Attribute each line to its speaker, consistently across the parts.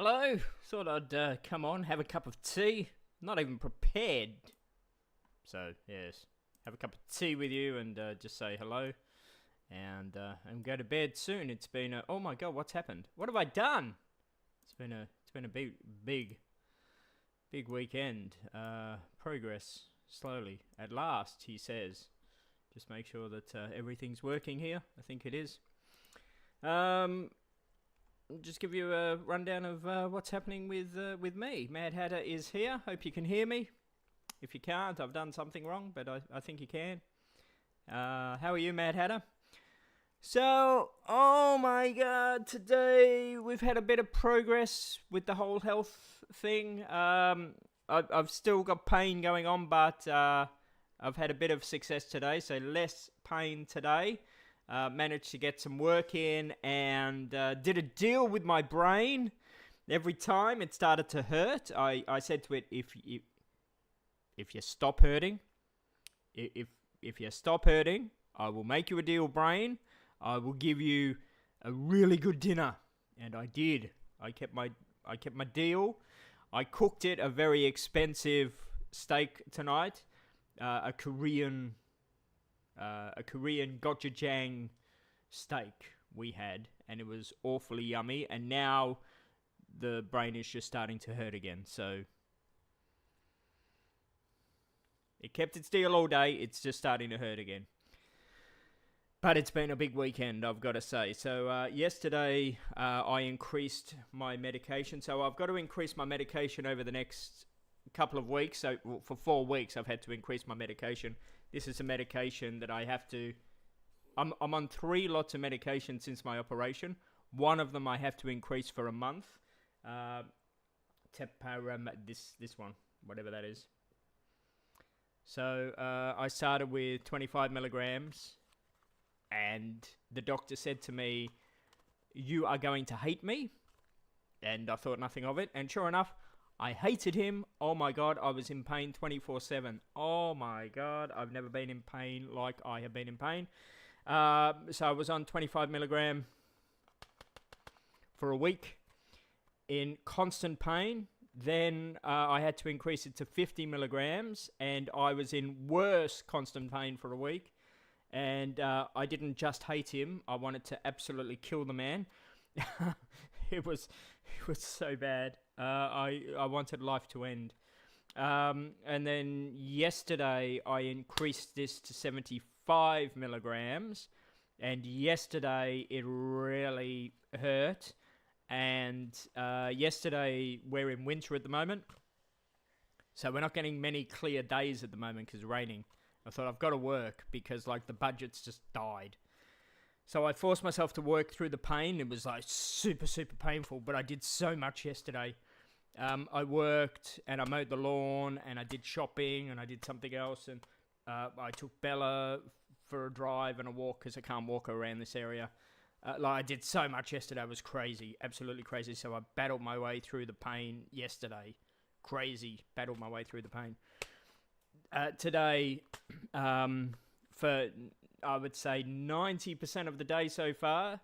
Speaker 1: Hello, thought I'd come on, have a cup of tea. Not even prepared. So, yes, have a cup of tea with you and just say hello. And go to bed soon. It's been oh my god, what's happened? What have I done? It's been a big weekend. Progress slowly. At last, he says. Just make sure that everything's working here. I think it is. Just give you a rundown of what's happening with me. Mad Hatter is here. Hope you can hear me. If you can't, I've done something wrong, but I think you can. How are you, Mad Hatter? So, oh my god, today we've had a bit of progress with the whole health thing. I've still got pain going on, but I've had a bit of success today, so less pain today. Managed to get some work in and did a deal with my brain. Every time it started to hurt, I said to it, if you stop hurting, if you stop hurting, I will make you a deal, brain. I will give you a really good dinner. And I did. I kept my deal. I cooked it a very expensive steak tonight. A Korean gochujang steak we had, and it was awfully yummy, and now the brain is just starting to hurt again. So it kept its deal all day, it's just starting to hurt again. But it's been a big weekend, I've got to say. So yesterday I increased my medication, so I've got to increase my medication over the next couple of weeks. So for 4 weeks I've had to increase my medication. This is a medication that I have to... I'm on 3 lots of medication since my operation. One of them I have to increase for a month. This one, whatever that is. So I started with 25 milligrams. And the doctor said to me, "You are going to hate me." And I thought nothing of it. And sure enough, I hated him. Oh my god, I was in pain 24/7. Oh my god, I've never been in pain like I have been in pain. So I was on 25 milligram for a week in constant pain. Then I had to increase it to 50 milligrams, and I was in worse constant pain for a week. And I didn't just hate him, I wanted to absolutely kill the man. It was so bad. I wanted life to end. And then yesterday I increased this to 75 milligrams. And yesterday it really hurt. And yesterday, we're in winter at the moment. So we're not getting many clear days at the moment because it's raining. I thought I've got to work because like the budget's just died. So I forced myself to work through the pain. It was like super painful, but I did so much yesterday. I worked and I mowed the lawn and I did shopping and I did something else. And I took Bella for a drive and a walk because I can't walk around this area. I did so much yesterday. It was crazy, absolutely crazy. So I battled my way through the pain yesterday. Battled my way through the pain. Today, for I would say 90% of the day so far,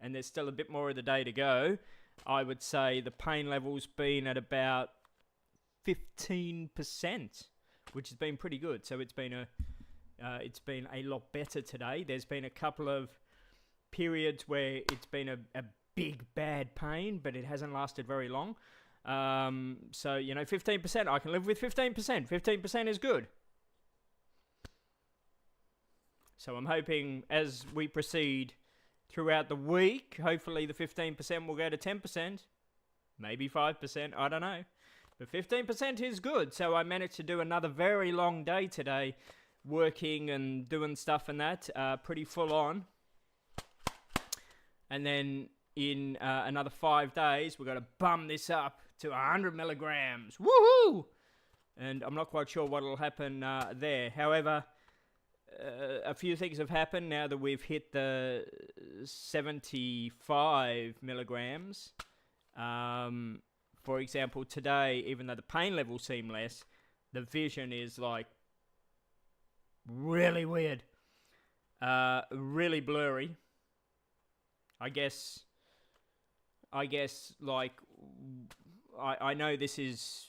Speaker 1: and there's still a bit more of the day to go, I would say the pain level's been at about 15%, which has been pretty good. So it's been a lot better today. There's been a couple of periods where it's been a big bad pain, but it hasn't lasted very long. So, 15%, I can live with 15%. 15% is good. So I'm hoping as we proceed throughout the week, hopefully the 15% will go to 10%, maybe 5%, I don't know. But 15% is good. So I managed to do another very long day today, working and doing stuff and that, pretty full on. And then in another 5 days, we're going to bump this up to 100 milligrams. Woohoo! And I'm not quite sure what will happen there. However, a few things have happened now that we've hit the 75 milligrams. For example, today, even though the pain levels seem less, the vision is like really weird. Really blurry. I guess like I know this is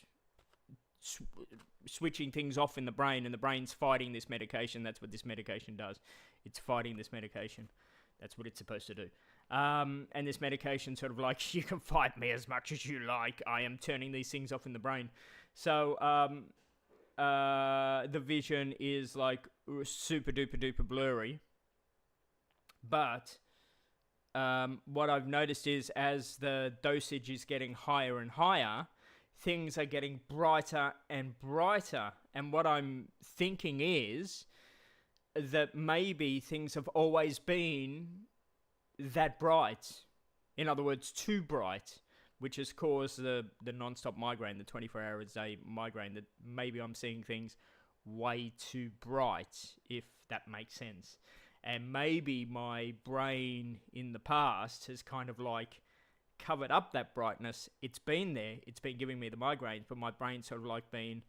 Speaker 1: switching things off in the brain, and the brain's fighting this medication. That's what this medication does. It's fighting this medication. That's what it's supposed to do. And this medication sort of like, you can fight me as much as you like. I am turning these things off in the brain. So the vision is like super duper duper blurry. But what I've noticed is as the dosage is getting higher and higher, things are getting brighter and brighter. And what I'm thinking is that maybe things have always been that bright. In other words, too bright, which has caused the non-stop migraine, the 24-hour-a-day migraine, that maybe I'm seeing things way too bright, if that makes sense. And maybe my brain in the past has kind of like covered up that brightness. It's been there. It's been giving me the migraines, but my brain's sort of like been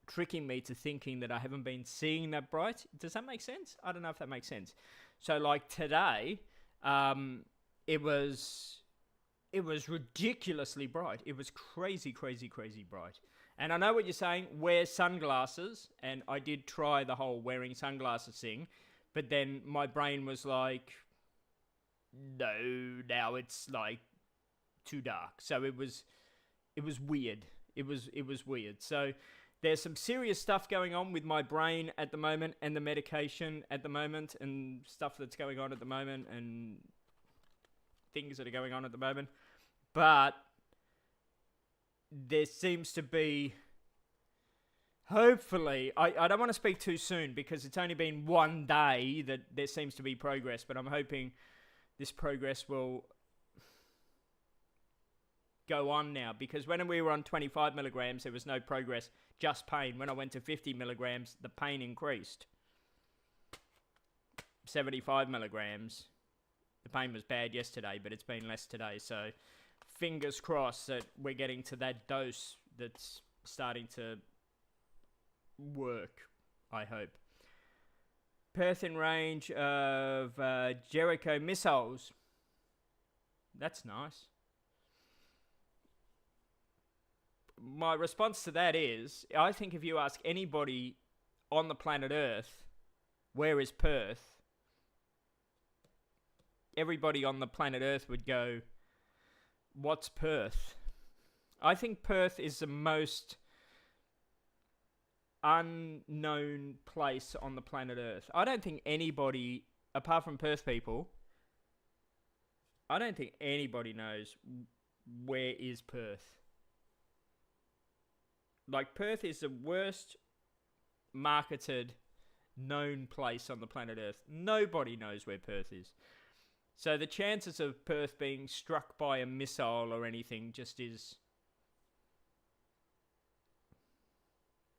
Speaker 1: tricking me to thinking that I haven't been seeing that bright. Does that make sense? I don't know if that makes sense. So like today, it was ridiculously bright. It was crazy, crazy, crazy bright. And I know what you're saying, wear sunglasses. And I did try the whole wearing sunglasses thing. But then my brain was like, no, now it's like too dark. So it was weird. It was weird. So there's some serious stuff going on with my brain at the moment, and the medication at the moment, and stuff that's going on at the moment, and things that are going on at the moment. But there seems to be, hopefully, I don't want to speak too soon because it's only been one day that there seems to be progress, but I'm hoping this progress will go on now, because when we were on 25 milligrams, there was no progress, just pain. When I went to 50 milligrams, the pain increased. 75 milligrams, the pain was bad yesterday, but it's been less today. So fingers crossed that we're getting to that dose that's starting to work, I hope. Perth in range of Jericho missiles. That's nice. My response to that is, I think if you ask anybody on the planet Earth, where is Perth? Everybody on the planet Earth would go, what's Perth? I think Perth is the most unknown place on the planet Earth. I don't think anybody, apart from Perth people, I don't think anybody knows where is Perth. Like, Perth is the worst marketed, known place on the planet Earth. Nobody knows where Perth is. So the chances of Perth being struck by a missile or anything just is...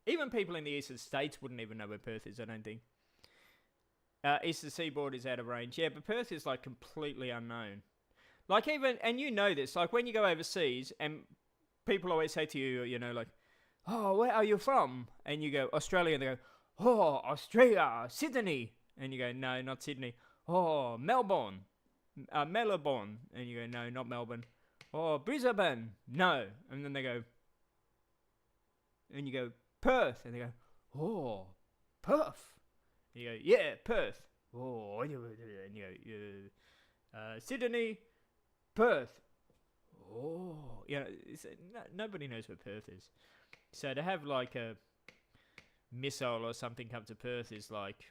Speaker 1: Even people in the eastern states wouldn't even know where Perth is, I don't think. Eastern seaboard is out of range. Yeah, but Perth is, like, completely unknown. Like, even... And you know this. Like, when you go overseas, and people always say to you, you know, like, oh, where are you from? And you go, Australia. And they go, oh, Australia, Sydney. And you go, no, not Sydney. Oh, Melbourne. Melbourne. And you go, no, not Melbourne. Oh, Brisbane. No. And then they go, and you go, Perth. And they go, oh, Perth. And you go, yeah, Perth. Oh, and you go, Sydney, Perth. Oh, you know, nobody knows where Perth is. So to have like a missile or something come to Perth is like,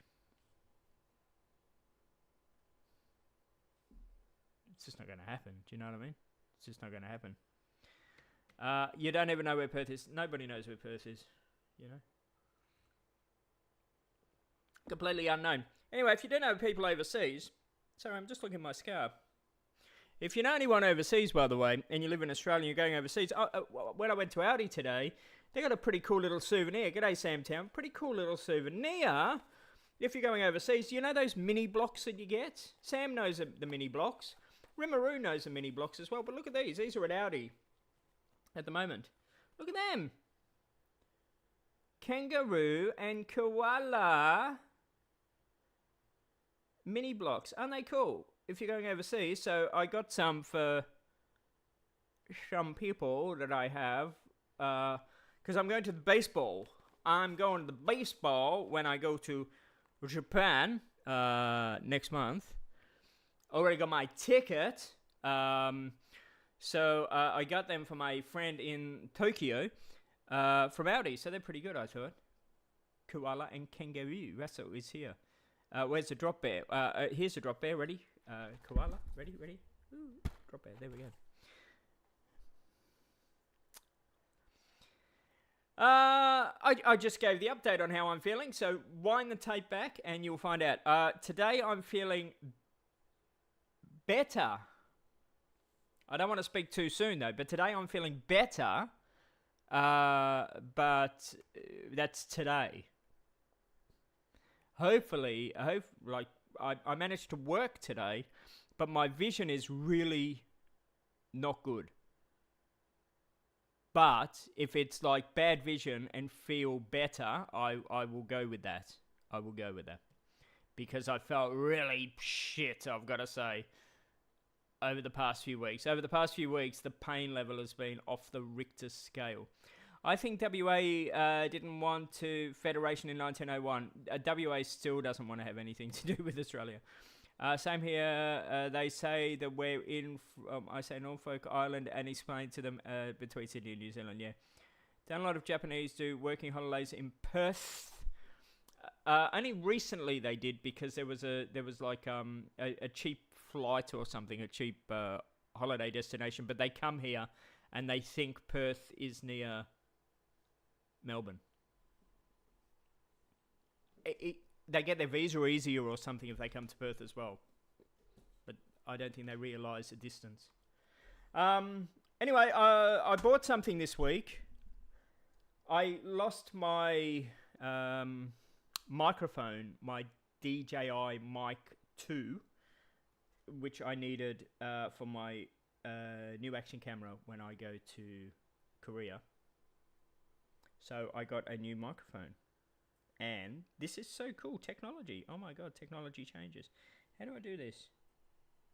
Speaker 1: it's just not going to happen. Do you know what I mean? It's just not going to happen. You don't even know where Perth is. Nobody knows where Perth is, you know. Completely unknown. Anyway, if you do know people overseas, sorry, I'm just looking at my scarf. If you know anyone overseas, by the way, and you live in Australia and you're going overseas, when I went to Aldi today, they got a pretty cool little souvenir. G'day, Samtown. Pretty cool little souvenir. If you're going overseas, you know those mini blocks that you get? Sam knows the mini blocks. Rimaroo knows the mini blocks as well. But look at these. These are at Aldi at the moment. Look at them. Kangaroo and koala mini blocks. Aren't they cool? If you're going overseas. So I got some for some people that I have, because I'm going to the baseball. I'm going to the baseball when I go to Japan next month. Already got my ticket. So I got them for my friend in Tokyo from Audi. So they're pretty good, I thought. Koala and kangaroo. Russell is here. Where's the drop bear? Here's the drop bear. Ready? Koala. Ready? Ooh, drop bear. There we go. I just gave the update on how I'm feeling. So wind the tape back and you'll find out. Today I'm feeling better. I don't want to speak too soon though, but today I'm feeling better. But that's today. Hopefully, I managed to work today, but my vision is really not good. But if it's like bad vision and feel better, I will go with that. I will go with that. Because I felt really shit, I've got to say, over the past few weeks. Over the past few weeks, the pain level has been off the Richter scale. I think WA didn't want to federation in 1901. WA still doesn't want to have anything to do with Australia. Same here. They say that we're in, I say Norfolk Island, and explain to them between Sydney and New Zealand. Yeah, done a lot of Japanese do working holidays in Perth. Only recently they did because there was like a cheap flight or something, a cheap holiday destination. But they come here and they think Perth is near Melbourne. They get their visa easier or something if they come to Perth as well. But I don't think they realise the distance. Anyway, I bought something this week. I lost my microphone, my DJI Mic 2, which I needed for my new action camera when I go to Korea. So I got a new microphone. And this is so cool. Technology. Oh my god, technology changes. How do I do this?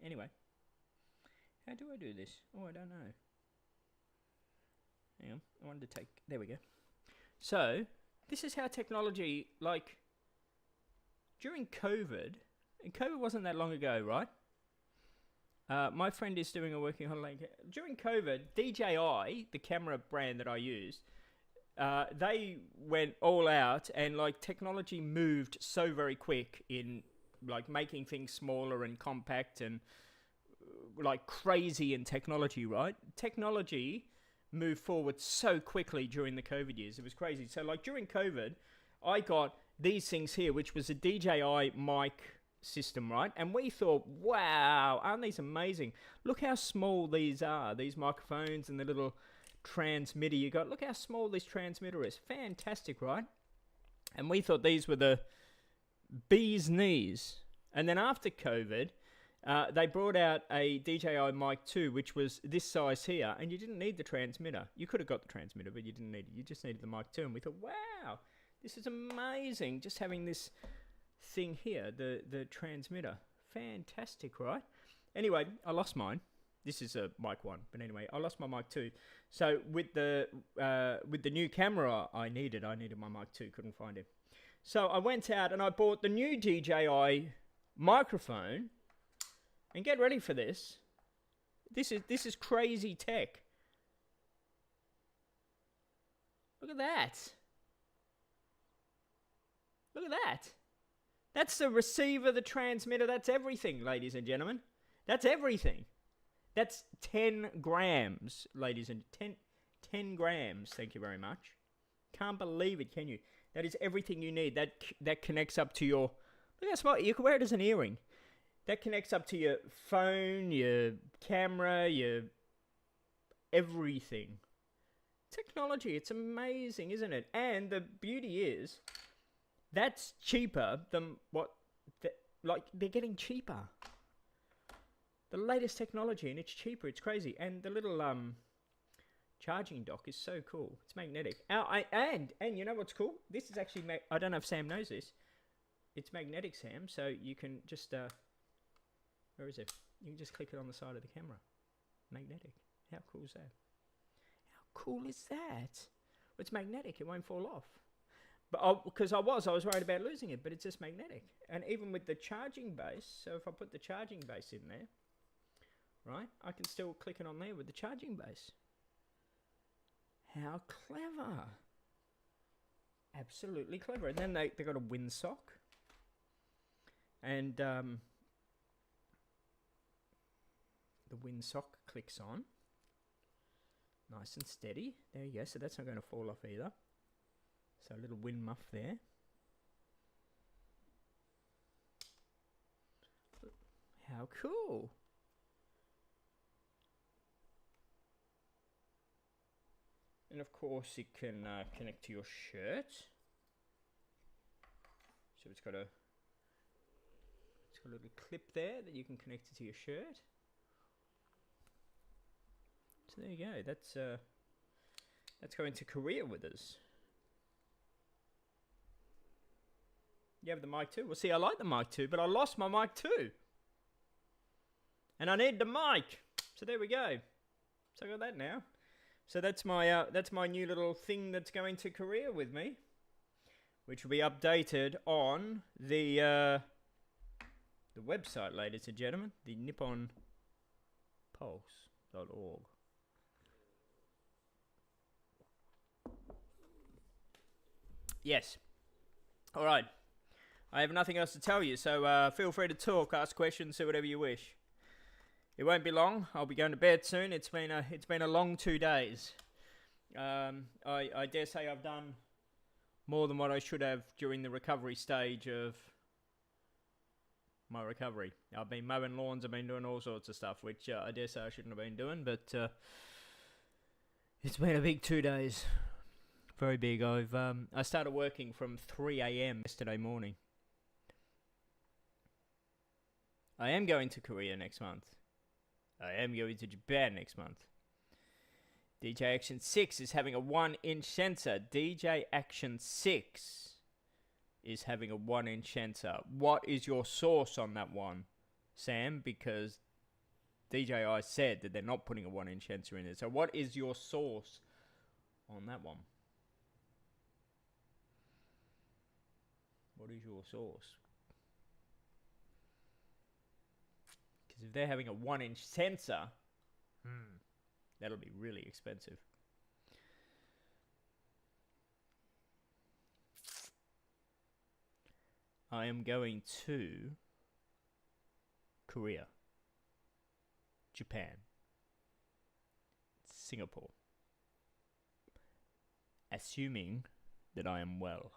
Speaker 1: Anyway. How do I do this? Oh, I don't know. Hang on. I wanted to take... There we go. So, this is how technology, like... During COVID... And COVID wasn't that long ago, right? My friend is doing a working holiday... During COVID, DJI, the camera brand that I used... they went all out and like technology moved so very quick in like making things smaller and compact and like crazy in technology, right? Technology moved forward so quickly during the COVID years. It was crazy. So like during COVID, I got these things here, which was a DJI mic system, right? And we thought, wow, aren't these amazing? Look how small these are, these microphones and the little transmitter you got. Look how small this transmitter is. Fantastic, right? And we thought these were the bee's knees. And then after COVID, they brought out a DJI Mic 2, which was this size here, and you didn't need the transmitter. You could have got the transmitter, but you didn't need it. You just needed the Mic 2. And we thought, wow, this is amazing, just having this thing here, the transmitter. Fantastic, right? Anyway, I lost mine. This is a Mic 1, but anyway, I lost my Mic 2. So with the new camera I needed my Mic 2, couldn't find it. So I went out and I bought the new DJI microphone. And get ready for this. This is crazy tech. Look at that. Look at that. That's the receiver, the transmitter, that's everything, ladies and gentlemen. That's everything. That's 10 grams, ladies and 10 grams. Thank you very much. Can't believe it, can you? That is everything you need. That connects up to your... Look how small. You can wear it as an earring. That connects up to your phone, your camera, your everything. Technology, it's amazing, isn't it? And the beauty is, that's cheaper than what... they're getting cheaper. The latest technology, and it's cheaper. It's crazy. And the little charging dock is so cool. It's magnetic. And you know what's cool? This is actually... I don't know if Sam knows this. It's magnetic, Sam. So you can just... where is it? You can just click it on the side of the camera. Magnetic. How cool is that? How cool is that? It's magnetic. It won't fall off. But because I was worried about losing it, but it's just magnetic. And even with the charging base, so if I put the charging base in there, right, I can still click it on there with the charging base. How clever. Absolutely clever. And then they got a windsock. And the windsock clicks on. Nice and steady. There you go. So that's not going to fall off either. So a little wind muff there. How cool. And of course it can connect to your shirt. So it's got a little clip there that you can connect it to your shirt. So there you go. That's going to Korea with us. You have the mic too? Well, see, I like the mic too, but I lost my mic too. And I need the mic. So there we go. So I got that now. So that's my new little thing that's going to Korea with me, which will be updated on the website, ladies and gentlemen, the NipponPulse.org. Yes. All right. I have nothing else to tell you, so feel free to talk, ask questions, say whatever you wish. It won't be long. I'll be going to bed soon. It's been a long 2 days. I dare say I've done more than what I should have during the recovery stage of my recovery. I've been mowing lawns. I've been doing all sorts of stuff, which I dare say I shouldn't have been doing. But it's been a big 2 days. Very big. I started working from 3 a.m. yesterday morning. I am going to Korea next month. I am going to Japan next month. DJ Action 6 is having a 1-inch sensor. DJ Action 6 is having a 1-inch sensor. What is your source on that one, Sam? Because DJI said that they're not putting a 1-inch sensor in it. So what is your source on that one? What is your source? Because if they're having a 1-inch sensor, that'll be really expensive. I am going to Korea, Japan, Singapore, assuming that I am well.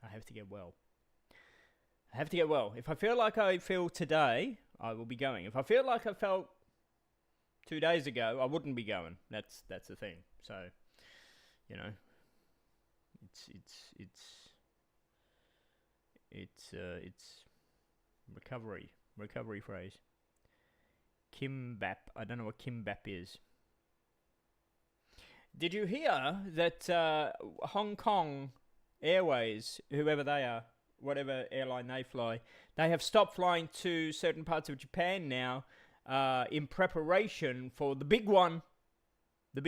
Speaker 1: I have to get well. I have to get well. If I feel like I feel today, I will be going. If I feel like I felt 2 days ago, I wouldn't be going. That's the thing. So, you know, it's recovery phrase. Kimbap. I don't know what kimbap is. Did you hear that Hong Kong Airways, whoever they are, whatever airline they fly, they have stopped flying to certain parts of Japan now in preparation for the big one. The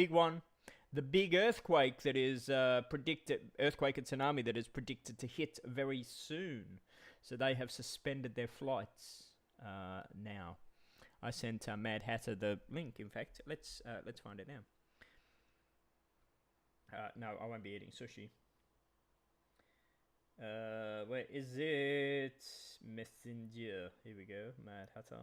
Speaker 1: big earthquake that is earthquake and tsunami that is predicted to hit very soon. So they have suspended their flights now. I sent Mad Hatter the link, in fact. Let's find it now. No, I won't be eating sushi. Where is it? Messenger. Here we go. Mad Hatter.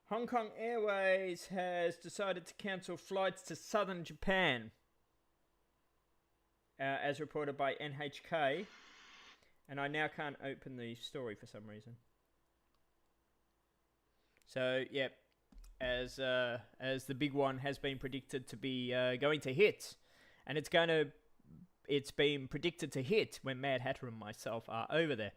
Speaker 1: Hong Kong Airways has decided to cancel flights to southern Japan, as reported by NHK. And I now can't open the story for some reason. So, yep. As the big one has been predicted to be going to hit, and it's been predicted to hit when Mad Hatter and myself are over there.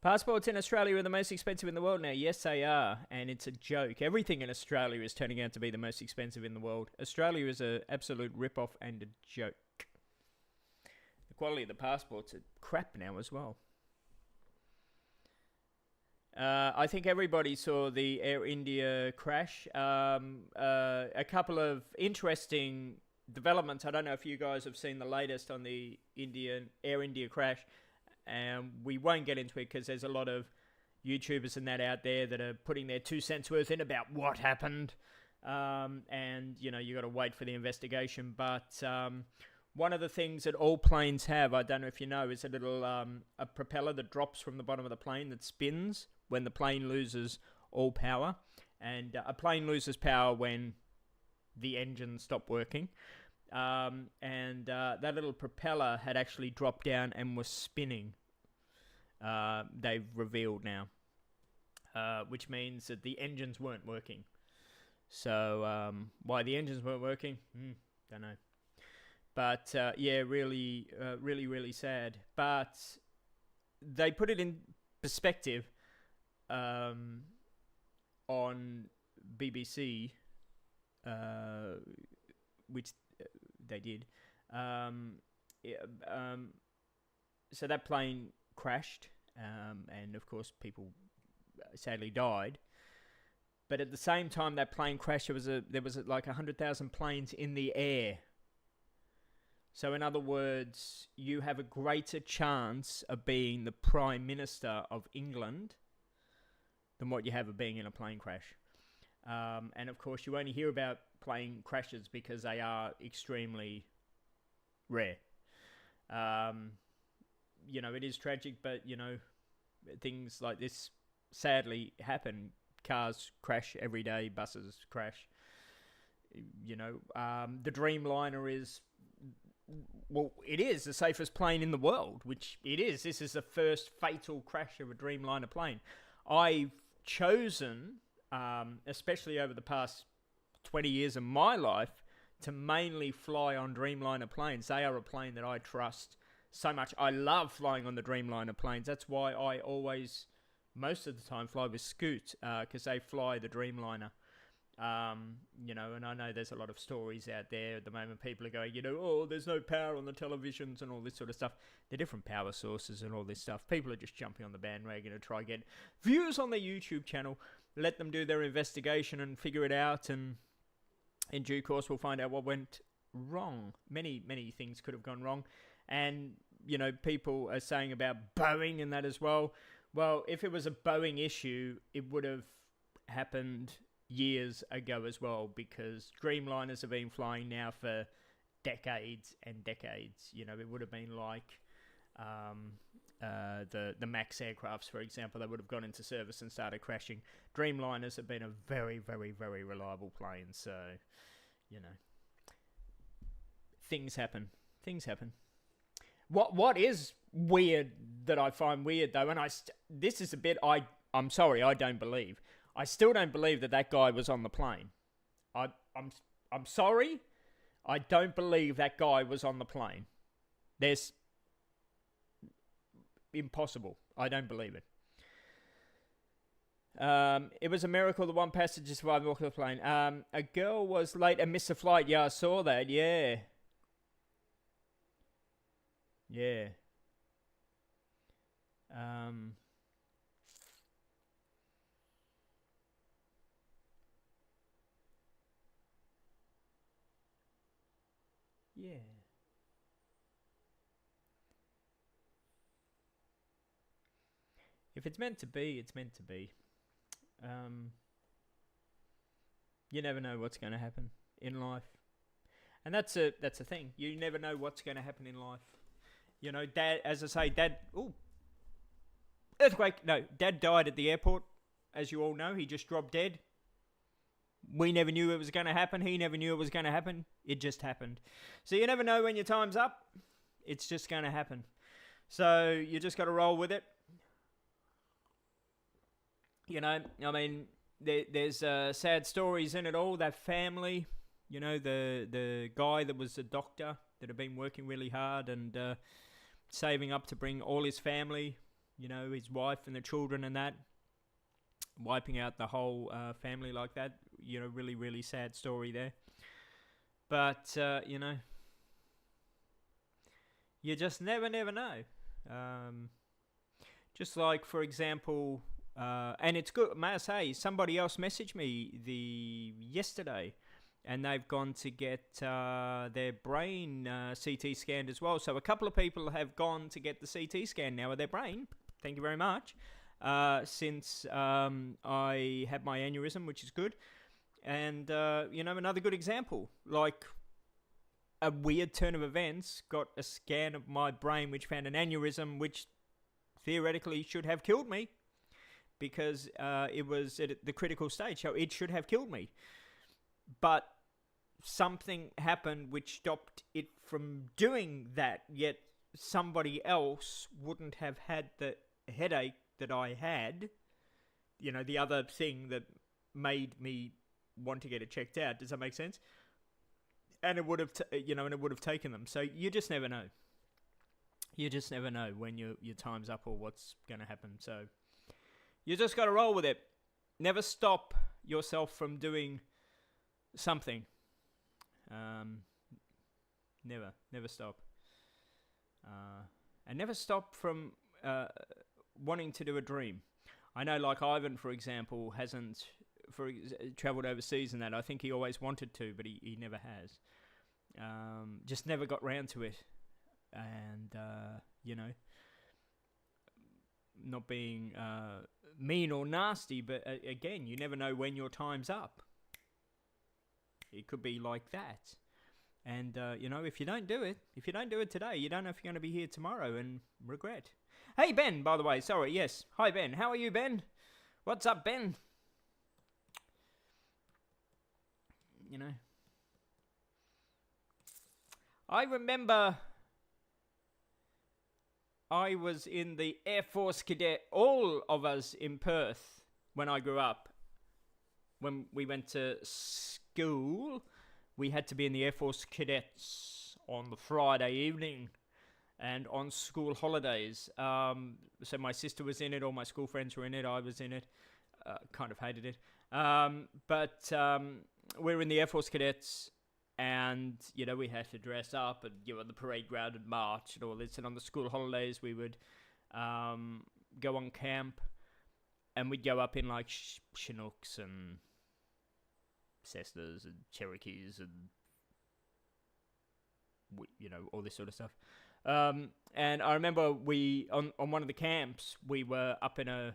Speaker 1: Passports in Australia are the most expensive in the world now. Yes, they are, and it's a joke. Everything in Australia is turning out to be the most expensive in the world. Australia is an absolute rip-off and a joke. The quality of the passports are crap now as well. I think everybody saw the Air India crash. A couple of interesting developments. I don't know if you guys have seen the latest on the Air India crash. We won't get into it because there's a lot of YouTubers and that out there that are putting their 2 cents worth in about what happened. And, you know, you got to wait for the investigation. But one of the things that all planes have, I don't know if you know, is a little a propeller that drops from the bottom of the plane that spins when the plane loses all power. And a plane loses power when the engines stop working. And that little propeller had actually dropped down and was spinning. They've revealed now, which means that the engines weren't working. So why the engines weren't working, don't know. But yeah, really, really sad. But they put it in perspective on BBC, which they did. So that plane crashed, and of course people sadly died. But at the same time that plane crashed, there was like 100,000 planes in the air. So in other words, you have a greater chance of being the Prime Minister of England than what you have of being in a plane crash. And of course, you only hear about plane crashes because they are extremely rare. You know, it is tragic, but, you know, things like this sadly happen. Cars crash every day, buses crash. You know, the Dreamliner is, well, it is the safest plane in the world, which it is. This is the first fatal crash of a Dreamliner plane. I've chosen, especially over the past 20 years of my life, to mainly fly on Dreamliner planes. They are a plane that I trust so much. I love flying on the Dreamliner planes. That's why I always, most of the time, fly with Scoot, because they fly the Dreamliner. You know, and I know there's a lot of stories out there at the moment. People are going, you know, oh, there's no power on the televisions and all this sort of stuff. They're different power sources and all this stuff. People are just jumping on the bandwagon to try and get views on their YouTube channel. Let them do their investigation and figure it out, and in due course we'll find out what went wrong. Many things could have gone wrong. And, you know, people are saying about Boeing and that as well. Well, if it was a Boeing issue, it would have happened years ago as well, because Dreamliners have been flying now for decades and decades. You know, it would have been like the Max aircrafts, for example. They would have gone into service and started crashing. Dreamliners have been a very, very, very reliable plane. So, you know, things happen. What is weird, that I find weird though, and this is a bit I'm sorry, I don't believe. I still don't believe that guy was on the plane. I'm sorry, I don't believe that guy was on the plane. There's impossible. I don't believe it. It was a miracle that one passenger survived walking the plane. A girl was late and missed a flight. Yeah, I saw that. Yeah. Yeah. Yeah. If it's meant to be, it's meant to be. You never know what's going to happen in life. And that's a thing. You never know what's going to happen in life. You know, Dad, as I say, Dad, earthquake. No, Dad died at the airport, as you all know. He just dropped dead. We never knew it was going to happen. He never knew it was going to happen. It just happened. So you never know when your time's up. It's just going to happen. So you just got to roll with it. You know, I mean, there's sad stories in it all. That family, you know, the guy that was a doctor that had been working really hard and saving up to bring all his family you know, his wife and the children and that, wiping out the whole family like that. You know, really, really sad story there. But, you know, you just never know. Just like, for example, and it's good, may I say, somebody else messaged me yesterday, and they've gone to get their brain CT scanned as well. So a couple of people have gone to get the CT scan now of their brain. Thank you very much. Since I had my aneurysm, which is good. And, you know, another good example, like a weird turn of events, got a scan of my brain which found an aneurysm which theoretically should have killed me, because it was at the critical stage, so it should have killed me. But something happened which stopped it from doing that, yet somebody else wouldn't have had the headache that I had. You know, the other thing that made me want to get it checked out. Does that make sense? And it would have, and it would have taken them. So you just never know. You just never know when your time's up or what's going to happen. So you just got to roll with it. Never stop yourself from doing something. Never stop. And never stop from wanting to do a dream. I know, like Ivan, for example, hasn't travelled overseas and that. I think he always wanted to, but he never has. Just never got round to it. And, you know, not being mean or nasty, but again, you never know when your time's up. It could be like that. And, you know, if you don't do it today, you don't know if you're going to be here tomorrow and regret. Hey, Ben, by the way, sorry, yes. Hi, Ben. How are you, Ben? What's up, Ben? You know, I remember I was in the Air Force Cadet, all of us in Perth, when I grew up. When we went to school, we had to be in the Air Force Cadets on the Friday evening and on school holidays. So my sister was in it, all my school friends were in it, I was in it. Kind of hated it. But we were in the Air Force Cadets, and, you know, we had to dress up and, you know, the parade ground and march and all this. And on the school holidays, we would go on camp, and we'd go up in, like, Chinooks and Cessnas and Cherokees and, you know, all this sort of stuff. And I remember on one of the camps, we were up in a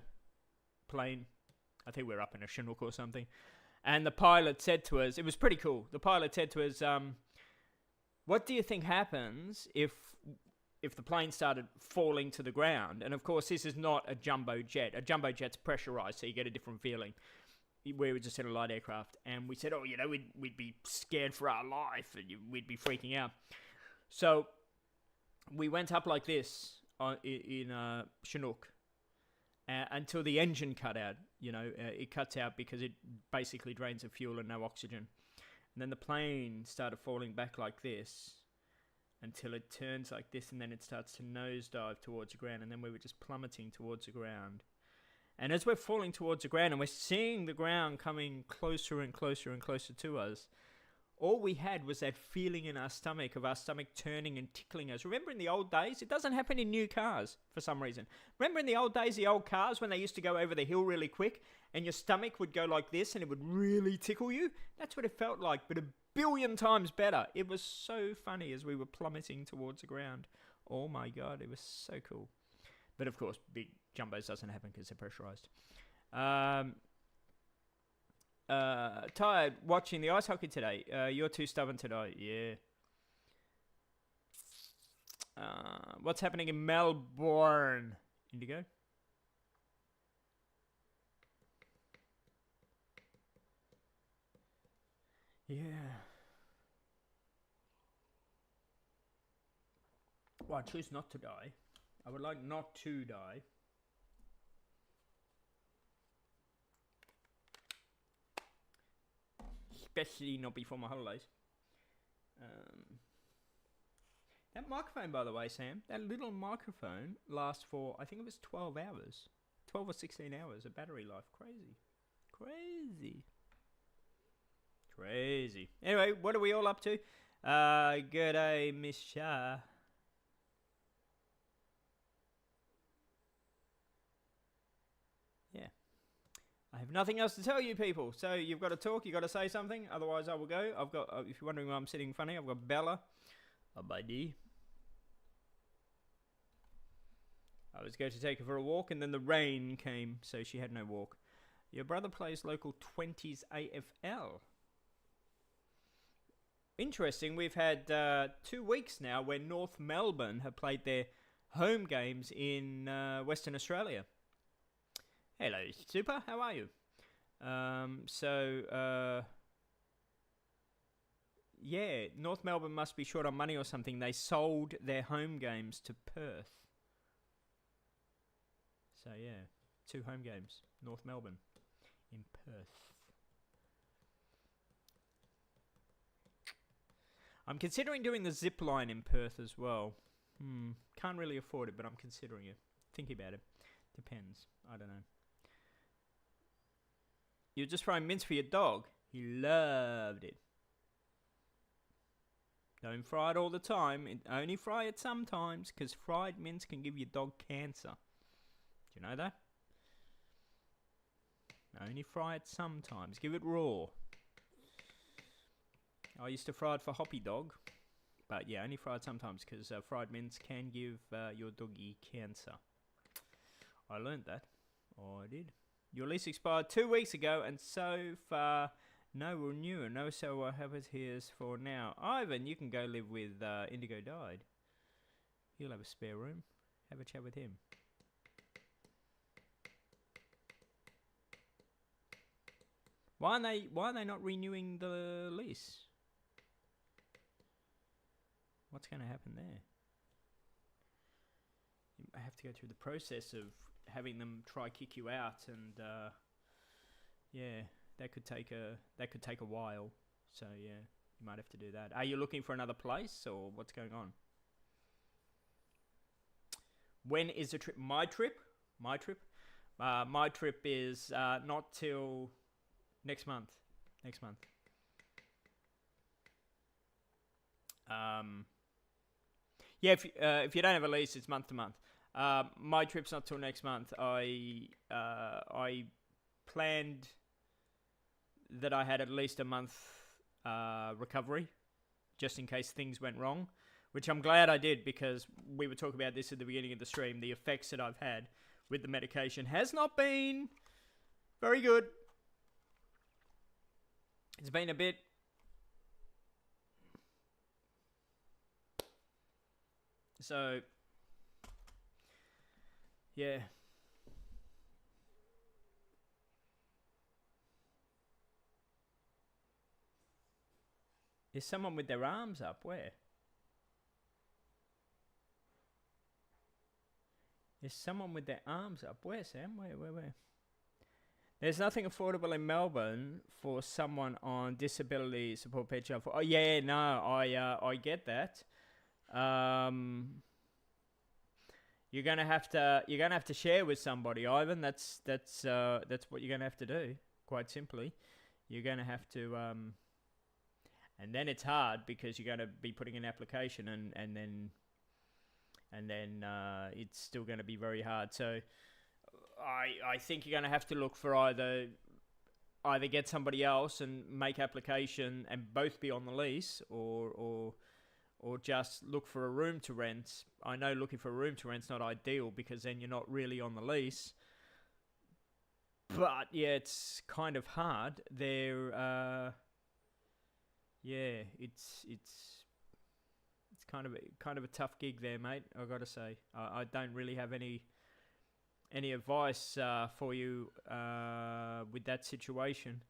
Speaker 1: plane. I think we were up in a Chinook or something. And the pilot said to us, it was pretty cool. The pilot said to us, what do you think happens if the plane started falling to the ground? And of course, this is not a jumbo jet. A jumbo jet's pressurized, so you get a different feeling. We were just in a light aircraft, and we said, oh, you know, we'd be scared for our life, and we'd be freaking out. So we went up like this in Chinook until the engine cut out. You know, it cuts out because it basically drains of fuel and no oxygen. And then the plane started falling back like this until it turns like this, and then it starts to nosedive towards the ground, and then we were just plummeting towards the ground. And as we're falling towards the ground and we're seeing the ground coming closer and closer and closer to us, all we had was that feeling in our stomach of our stomach turning and tickling us. Remember in the old days? It doesn't happen in new cars for some reason. Remember in the old days, the old cars, when they used to go over the hill really quick and your stomach would go like this and it would really tickle you? That's what it felt like, but a billion times better. It was so funny as we were plummeting towards the ground. Oh my God, it was so cool. But of course, big jumbos doesn't happen because they're pressurized. Tired watching the ice hockey today. You're too stubborn today. Yeah. What's happening in Melbourne? Indigo? Yeah. Well, I choose not to die. I would like not to die. Especially not before my holidays. That microphone, by the way, Sam, that little microphone lasts for, I think it was 12 hours. 12 or 16 hours of battery life. Crazy. Crazy. Crazy. Anyway, what are we all up to? Good day, Miss Shah. Yeah. I have nothing else to tell you people. So you've got to talk, you've got to say something. Otherwise, I will go. I've got, if you're wondering why I'm sitting funny, I've got Bella. Oh, buddy. I was going to take her for a walk, and then the rain came, so she had no walk. Your brother plays local 20s AFL. Interesting, we've had 2 weeks now where North Melbourne have played their home games in Western Australia. Hello, Super, how are you? Yeah, North Melbourne must be short on money or something. They sold their home games to Perth. So yeah, 2 home games, North Melbourne in Perth. I'm considering doing the zip line in Perth as well. Can't really afford it, but I'm considering it. Thinking about it. Depends. I don't know. You're just frying mince for your dog. He loved it. Don't fry it all the time. Only fry it sometimes, because fried mince can give your dog cancer. Do you know that? Only fry it sometimes. Give it raw. I used to fry it for Hoppy Dog. But yeah, only fry it sometimes, because fried mince can give your doggy cancer. I learned that. Oh, I did. Your lease expired 2 weeks ago, and so far, no renewal. No, so I have it here for now. Ivan, you can go live with Indigo Died. He'll have a spare room. Have a chat with him. Why are they not renewing the lease? What's going to happen there? You have to go through the process of having them try kick you out, and yeah, that could take a while. So yeah, you might have to do that. Are you looking for another place, or what's going on? When is the trip? My trip is not till next month. Yeah, if you don't have a lease, it's month to month. My trip's not till next month. I planned that I had at least a month recovery, just in case things went wrong, which I'm glad I did, because we were talking about this at the beginning of the stream. The effects that I've had with the medication has not been very good. It's been a bit... So, yeah. Is someone with their arms up? Where? Is someone with their arms up? Where, Sam? Where? There's nothing affordable in Melbourne for someone on disability support pet shelter. Oh yeah, no, I get that. You're gonna have to share with somebody, Ivan. That's what you're gonna have to do. Quite simply, you're gonna have to and then it's hard, because you're gonna be putting an application, and then it's still gonna be very hard. So I think you're gonna have to look for either get somebody else and make application and both be on the lease, or just look for a room to rent. I know looking for a room to rent's not ideal, because then you're not really on the lease. But yeah, it's kind of hard. It's kind of a tough gig there, mate. I gotta say, I don't really have any advice for you with that situation.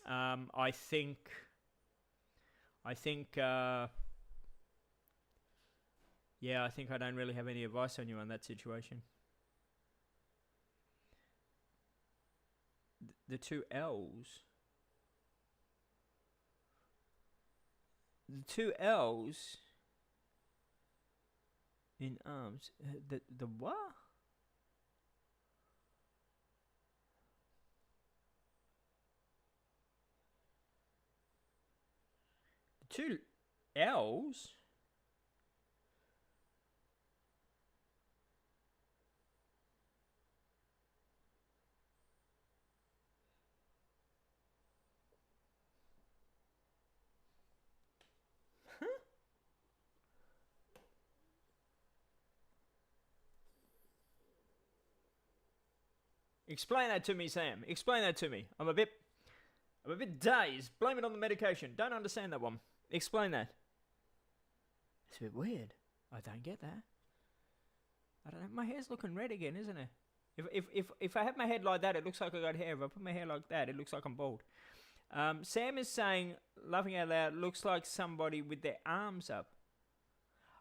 Speaker 1: I think I don't really have any advice on you on that situation. The 2 L's. The 2 L's. in arms. The what? The two L's? Explain that to me, Sam. Explain that to me. I'm a bit dazed. Blame it on the medication. Don't understand that one. Explain that. It's a bit weird. I don't get that. I don't know. My hair's looking red again, isn't it? If I have my head like that, it looks like I got hair. If I put my hair like that, it looks like I'm bald. Sam is saying, laughing out loud, looks like somebody with their arms up.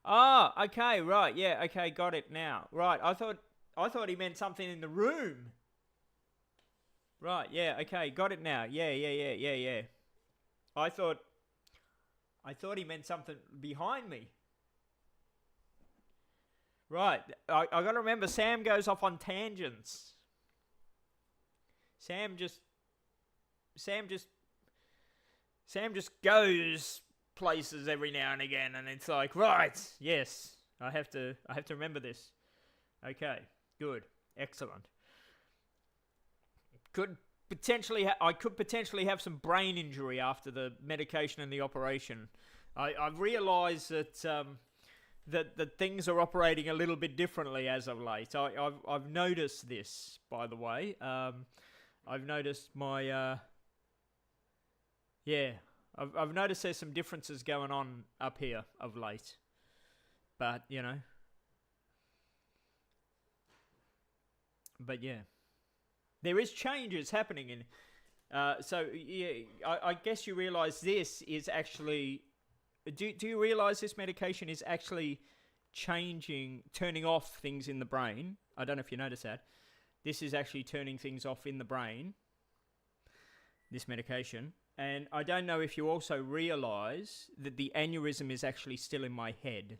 Speaker 1: Oh, okay, right, yeah, okay, got it now. Right, I thought he meant something in the room. Right, yeah, okay, got it now. Yeah. I thought he meant something behind me. Right, I got to remember, Sam goes off on tangents. Sam just goes places every now and again, and it's like, right, yes, I have to remember this. Okay, good, excellent. I could potentially have some brain injury after the medication and the operation. I've realised that that things are operating a little bit differently as of late. I've noticed this, by the way. I've noticed my I've noticed there's some differences going on up here of late. But, you know. But, yeah. There is changes happening in... so, yeah, I guess you realise this is actually... Do you realise this medication is actually turning off things in the brain? I don't know if you noticed that. This is actually turning things off in the brain. This medication. And I don't know if you also realise that the aneurysm is actually still in my head.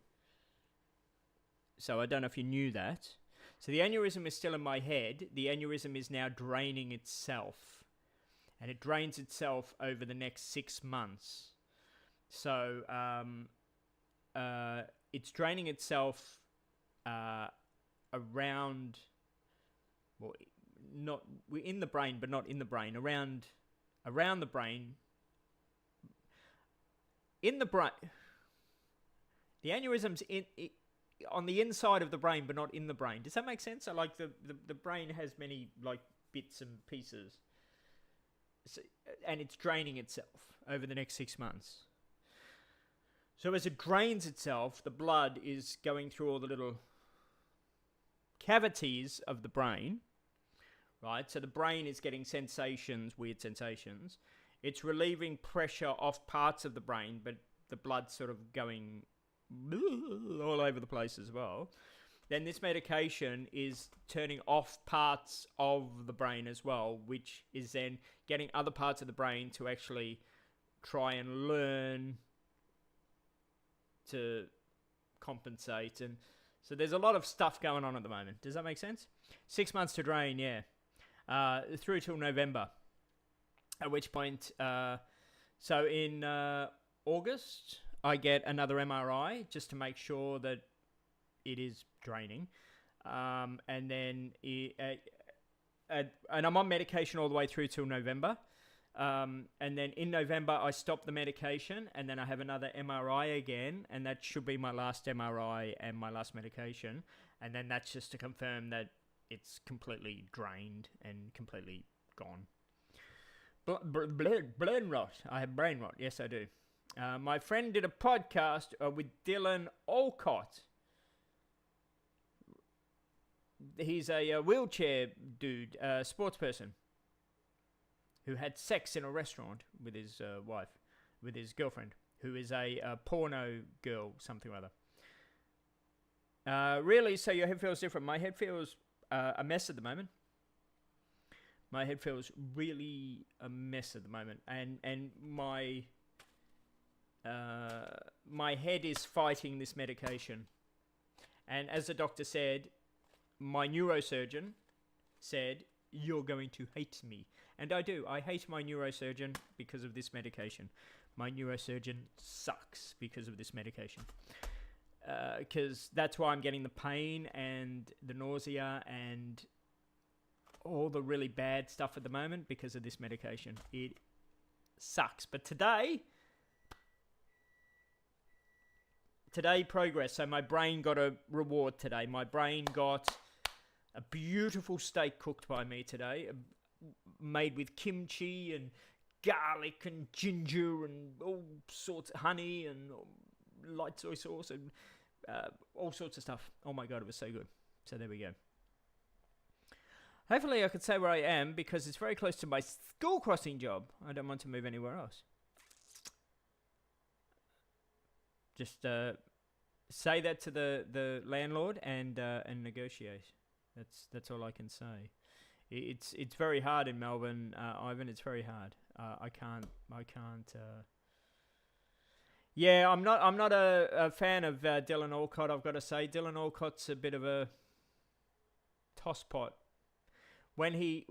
Speaker 1: So I don't know if you knew that. So the aneurysm is still in my head. The aneurysm is now draining itself. And it drains itself over the next 6 months. So it's draining itself around... Well, not in the brain, but not in the brain. Around the brain. In the brain. The aneurysm's on the inside of the brain, but not in the brain. Does that make sense? So, like, the brain has many, like, bits and pieces. So, and it's draining itself over the next 6 months. So as it drains itself, the blood is going through all the little cavities of the brain. Right, so the brain is getting weird sensations. It's relieving pressure off parts of the brain, but the blood's sort of going all over the place as well. Then this medication is turning off parts of the brain as well, which is then getting other parts of the brain to actually try and learn to compensate. And so there's a lot of stuff going on at the moment. Does that make sense? 6 months to drain, yeah. Through till November, at which point, so in August, I get another MRI just to make sure that it is draining, and then and I'm on medication all the way through till November, and then in November I stop the medication, and then I have another MRI again, and that should be my last MRI and my last medication, and then that's just to confirm that it's completely drained and completely gone. Brain rot. I have brain rot. Yes, I do. My friend did a podcast with Dylan Olcott. He's a wheelchair dude, sports person, who had sex in a restaurant with his wife, with his girlfriend, who is a porno girl, something or other. Really? So your head feels different? My head feels... a mess at the moment. My head feels really a mess at the moment, and my my head is fighting this medication, And as the doctor said, my neurosurgeon said, "You're going to hate me." And I do. I hate my neurosurgeon because of this medication. My neurosurgeon sucks because of this medication. Because that's why I'm getting the pain and the nausea and all the really bad stuff at the moment because of this medication. It sucks. But today progress. So my brain got a reward today. My brain got a beautiful steak cooked by me today, made with kimchi and garlic and ginger and all sorts of honey and light soy sauce and all sorts of stuff. Oh my God, it was so good. So there we go. Hopefully I could say where I am because it's very close to my school crossing job. I don't want to move anywhere else. Just say that to the landlord and negotiate. That's all I can say. It's very hard in Melbourne, Ivan. It's very hard. I can't. Yeah, I'm not a fan of Dylan Alcott. I've got to say, Dylan Alcott's a bit of a tosspot. When he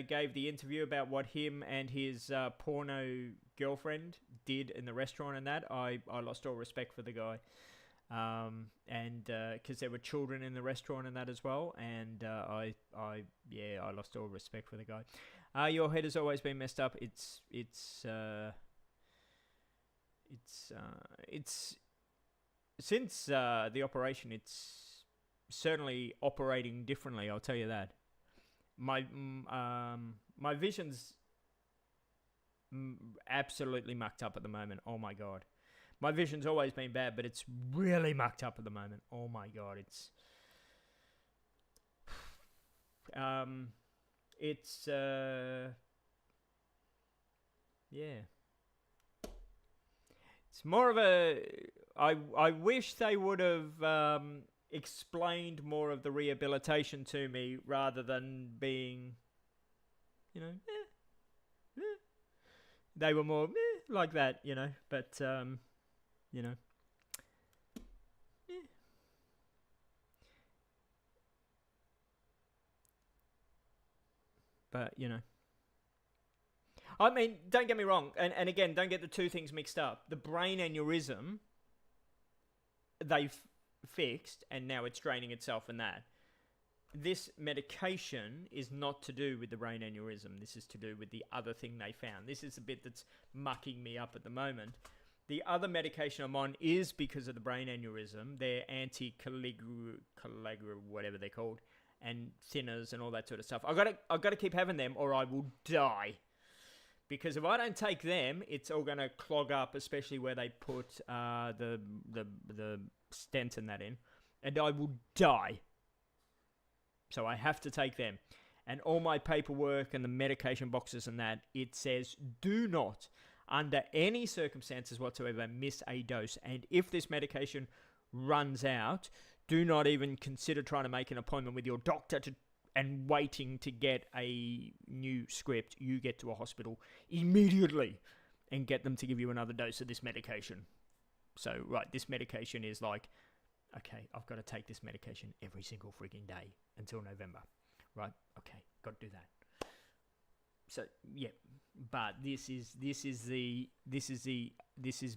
Speaker 1: gave the interview about what him and his porno girlfriend did in the restaurant and that, I lost all respect for the guy. And because there were children in the restaurant and that as well, and I lost all respect for the guy. Your head has always been messed up. It's since the operation, it's certainly operating differently. I'll tell you that. My vision's absolutely mucked up at the moment. Oh my God. My vision's always been bad, but it's really mucked up at the moment. Oh my God, it's yeah. It's more of a I wish they would have explained more of the rehabilitation to me rather than being, they were more like that, but yeah. But I mean, don't get me wrong, and again, don't get the two things mixed up. The brain aneurysm they've fixed, and now it's draining itself and that. This medication is not to do with the brain aneurysm. This is to do with the other thing they found. This is the bit that's mucking me up at the moment. The other medication I'm on is because of the brain aneurysm. They're anti-coagulants, whatever they're called, and thinners and all that sort of stuff. I've got to keep having them or I will die. Because if I don't take them, it's all going to clog up, especially where they put the stent and that in, and I will die. So I have to take them. And all my paperwork and the medication boxes and that, it says, do not, under any circumstances whatsoever, miss a dose. And if this medication runs out, do not even consider trying to make an appointment with your doctor and waiting to get a new script. You get to a hospital immediately and get them to give you another dose of this medication. So, right, this medication is like, okay, I've got to take this medication every single freaking day until November. Right? Okay, got to do that. So, yeah, but this is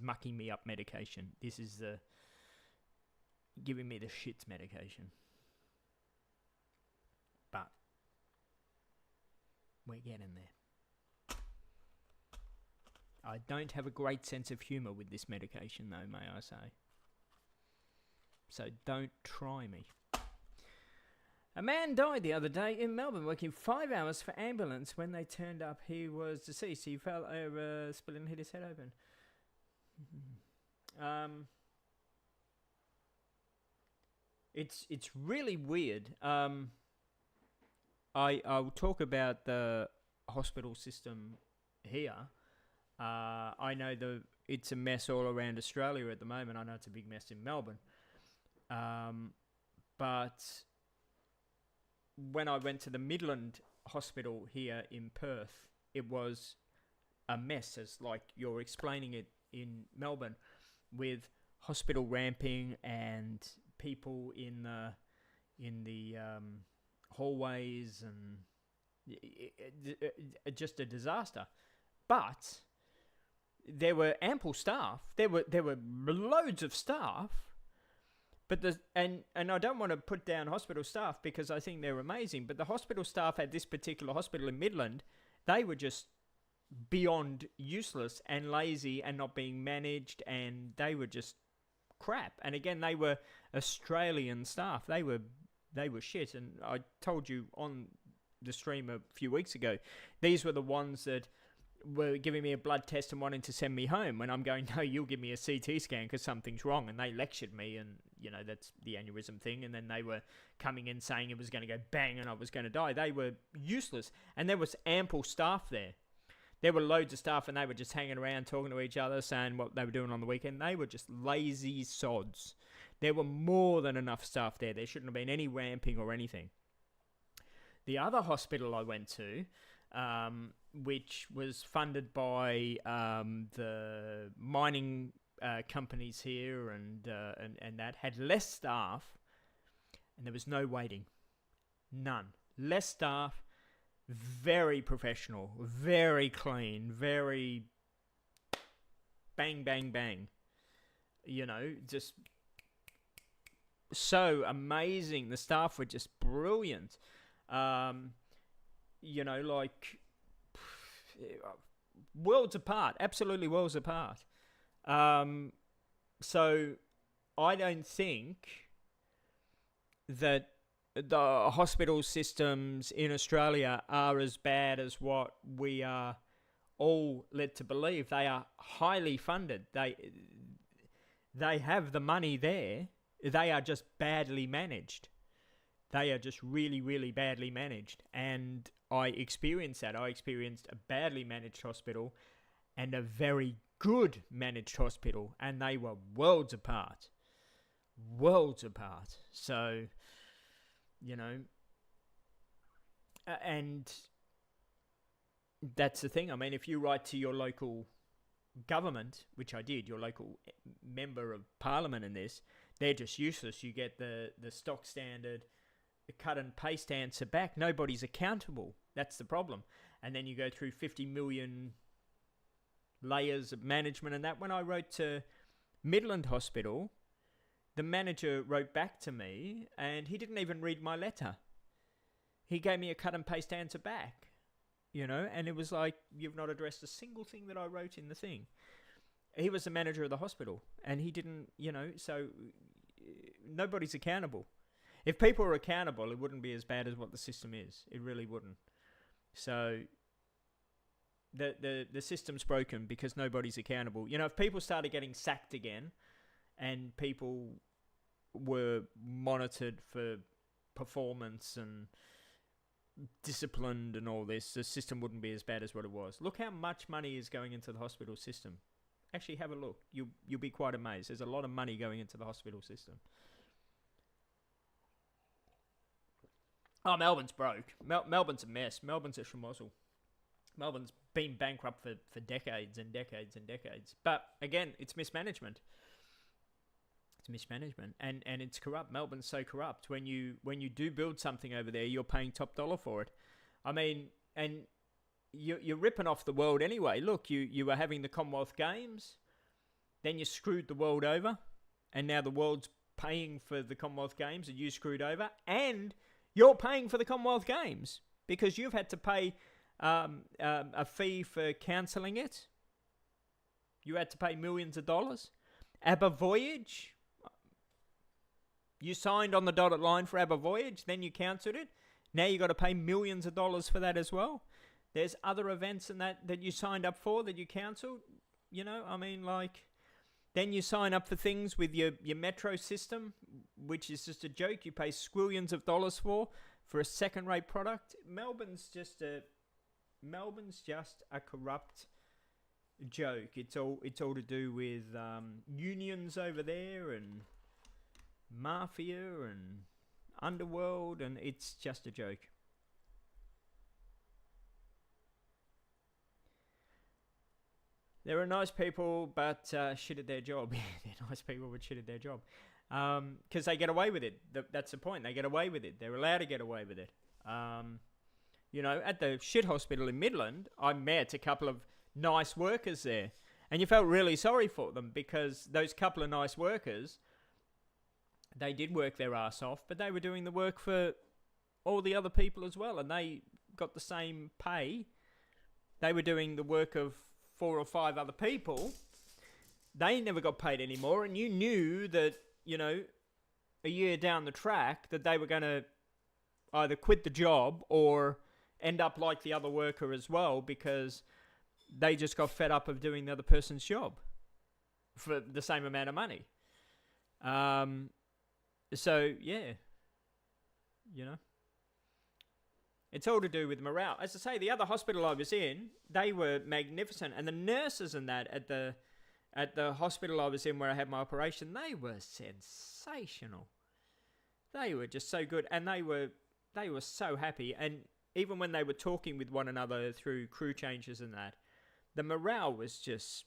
Speaker 1: mucking me up medication. This is the giving me the shits medication. But we're getting there. I don't have a great sense of humour with this medication, though, may I say. So don't try me. A man died the other day in Melbourne working 5 hours for ambulance. When they turned up, he was deceased. He fell over a spill and hit his head open. It's really weird. I'll talk about the hospital system here. I know it's a mess all around Australia at the moment. I know it's a big mess in Melbourne. But when I went to the Midland Hospital here in Perth, it was a mess, as like you're explaining it in Melbourne, with hospital ramping and people in the hallways, and just a disaster. But there were ample staff. There were loads of staff. But and I don't want to put down hospital staff because I think they're amazing. But the hospital staff at this particular hospital in Midland, they were just beyond useless and lazy and not being managed, and they were just crap. And again, they were Australian staff. They were shit. And I told you on the stream a few weeks ago, these were the ones that were giving me a blood test and wanting to send me home when I'm going, no, you'll give me a CT scan because something's wrong. And they lectured me, and that's the aneurysm thing. And then they were coming in saying it was going to go bang and I was going to die. They were useless. And there was ample staff there. There were loads of staff, and they were just hanging around talking to each other, saying what they were doing on the weekend. They were just lazy sods. There were more than enough staff there. There shouldn't have been any ramping or anything. The other hospital I went to, which was funded by the mining companies here and that, had less staff, and there was no waiting. None. Less staff, very professional, very clean, very bang, bang, bang. Just so amazing. The staff were just brilliant. Worlds apart, absolutely worlds apart. So I don't think that the hospital systems in Australia are as bad as what we are all led to believe. They are highly funded. They have the money there. They are just badly managed. They are just really, really badly managed. And I experienced that. I experienced a badly managed hospital and a very good managed hospital. And they were worlds apart. Worlds apart. So, and that's the thing. I mean, if you write to your local government, which I did, your local member of parliament in this, they're just useless. You get the stock standard cut and paste answer back. Nobody's accountable. That's the problem. And then you go through 50 million layers of management and that. When I wrote to Midland Hospital, the manager wrote back to me and he didn't even read my letter. He gave me a cut and paste answer back, and it was like, you've not addressed a single thing that I wrote in the thing. He was the manager of the hospital and he didn't, so nobody's accountable. If people were accountable, it wouldn't be as bad as what the system is. It really wouldn't. So the system's broken because nobody's accountable. If people started getting sacked again and people were monitored for performance and disciplined and all this, the system wouldn't be as bad as what it was. Look how much money is going into the hospital system. Actually, have a look. You'll be quite amazed. There's a lot of money going into the hospital system. Oh, Melbourne's broke. Melbourne's a mess. Melbourne's a schmozzle. Melbourne's been bankrupt for decades and decades and decades. But again, it's mismanagement. It's mismanagement, and it's corrupt. Melbourne's so corrupt. When you do build something over there, you're paying top dollar for it. I mean, and you're ripping off the world anyway. Look, you were having the Commonwealth Games, then you screwed the world over, and now the world's paying for the Commonwealth Games, and you screwed over, and you're paying for the Commonwealth Games because you've had to pay a fee for cancelling it. You had to pay millions of dollars. ABBA Voyage, you signed on the dotted line for ABBA Voyage, then you cancelled it. Now you got to pay millions of dollars for that as well. There's other events in that you signed up for that you cancelled. Then you sign up for things with your metro system, which is just a joke. You pay squillions of dollars for a second-rate product. Melbourne's just a corrupt joke. It's all to do with unions over there and mafia and underworld, and it's just a joke. There are nice people, but shit at their job. They're nice people, but shit at their job. because they get away with it. That's the point. They get away with it. They're allowed to get away with it. You know, at the shit hospital in Midland, I met a couple of nice workers there. And you felt really sorry for them because those couple of nice workers, they did work their ass off, but they were doing the work for all the other people as well. And they got the same pay. They were doing the work of 4 or 5 other people. They never got paid anymore. And you knew that, you know, a year down the track that they were going to either quit the job or end up like the other worker as well, because they just got fed up of doing the other person's job for the same amount of money. So, yeah, you know, it's all to do with morale. As I say, the other hospital I was in, they were magnificent. And the nurses and that at the hospital I was in where I had my operation, they were sensational. They were just so good. And they were so happy. And even when they were talking with one another through crew changes and that, the morale was just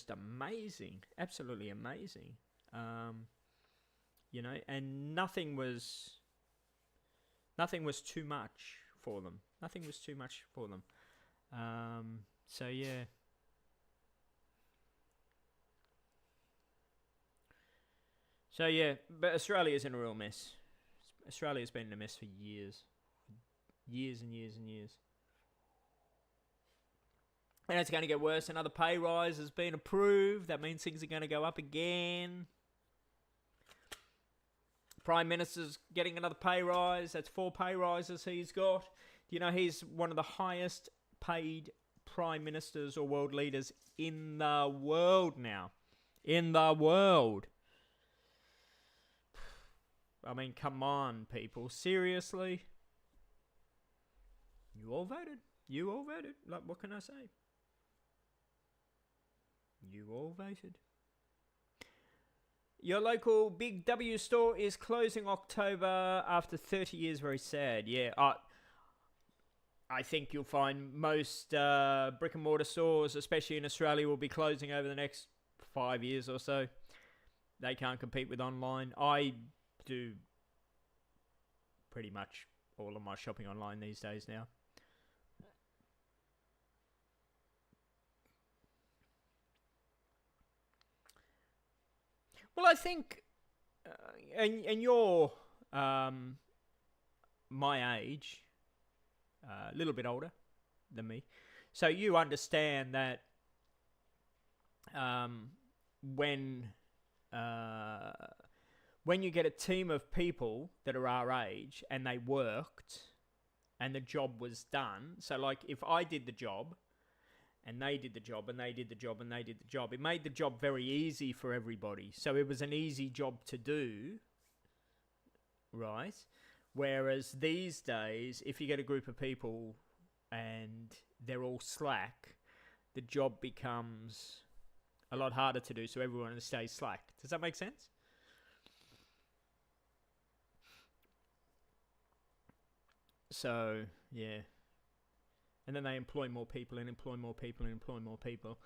Speaker 1: amazing. Absolutely amazing. You know, and nothing was too much for them. Nothing was too much for them. So yeah. So yeah, but Australia's in a real mess. Australia's been in a mess for years. Years and years and years. And it's going to get worse. Another pay rise has been approved. That means things are going to go up again. Prime Minister's getting another pay rise. That's 4 pay rises he's got. Do you know he's one of the highest paid prime ministers or world leaders in the world now? In the world. I mean, come on, people. Seriously? You all voted. You all voted. Like, what can I say? You all voted. Your local Big W store is closing October after 30 years. Very sad. Yeah, I think you'll find most brick and mortar stores, especially in Australia, will be closing over the next 5 years or so. They can't compete with online. I do pretty much all of my shopping online these days now. Well, I think, and you're my age, a little bit older than me, so you understand that when you get a team of people that are our age and they worked and the job was done, so like if I did the job and they did the job and they did the job and they did the job, it made the job very easy for everybody. So it was an easy job to do, right? Whereas these days, if you get a group of people and they're all slack, the job becomes a lot harder to do, so everyone stays slack. Does that make sense? So, yeah. And then they employ more people and employ more people and employ more people.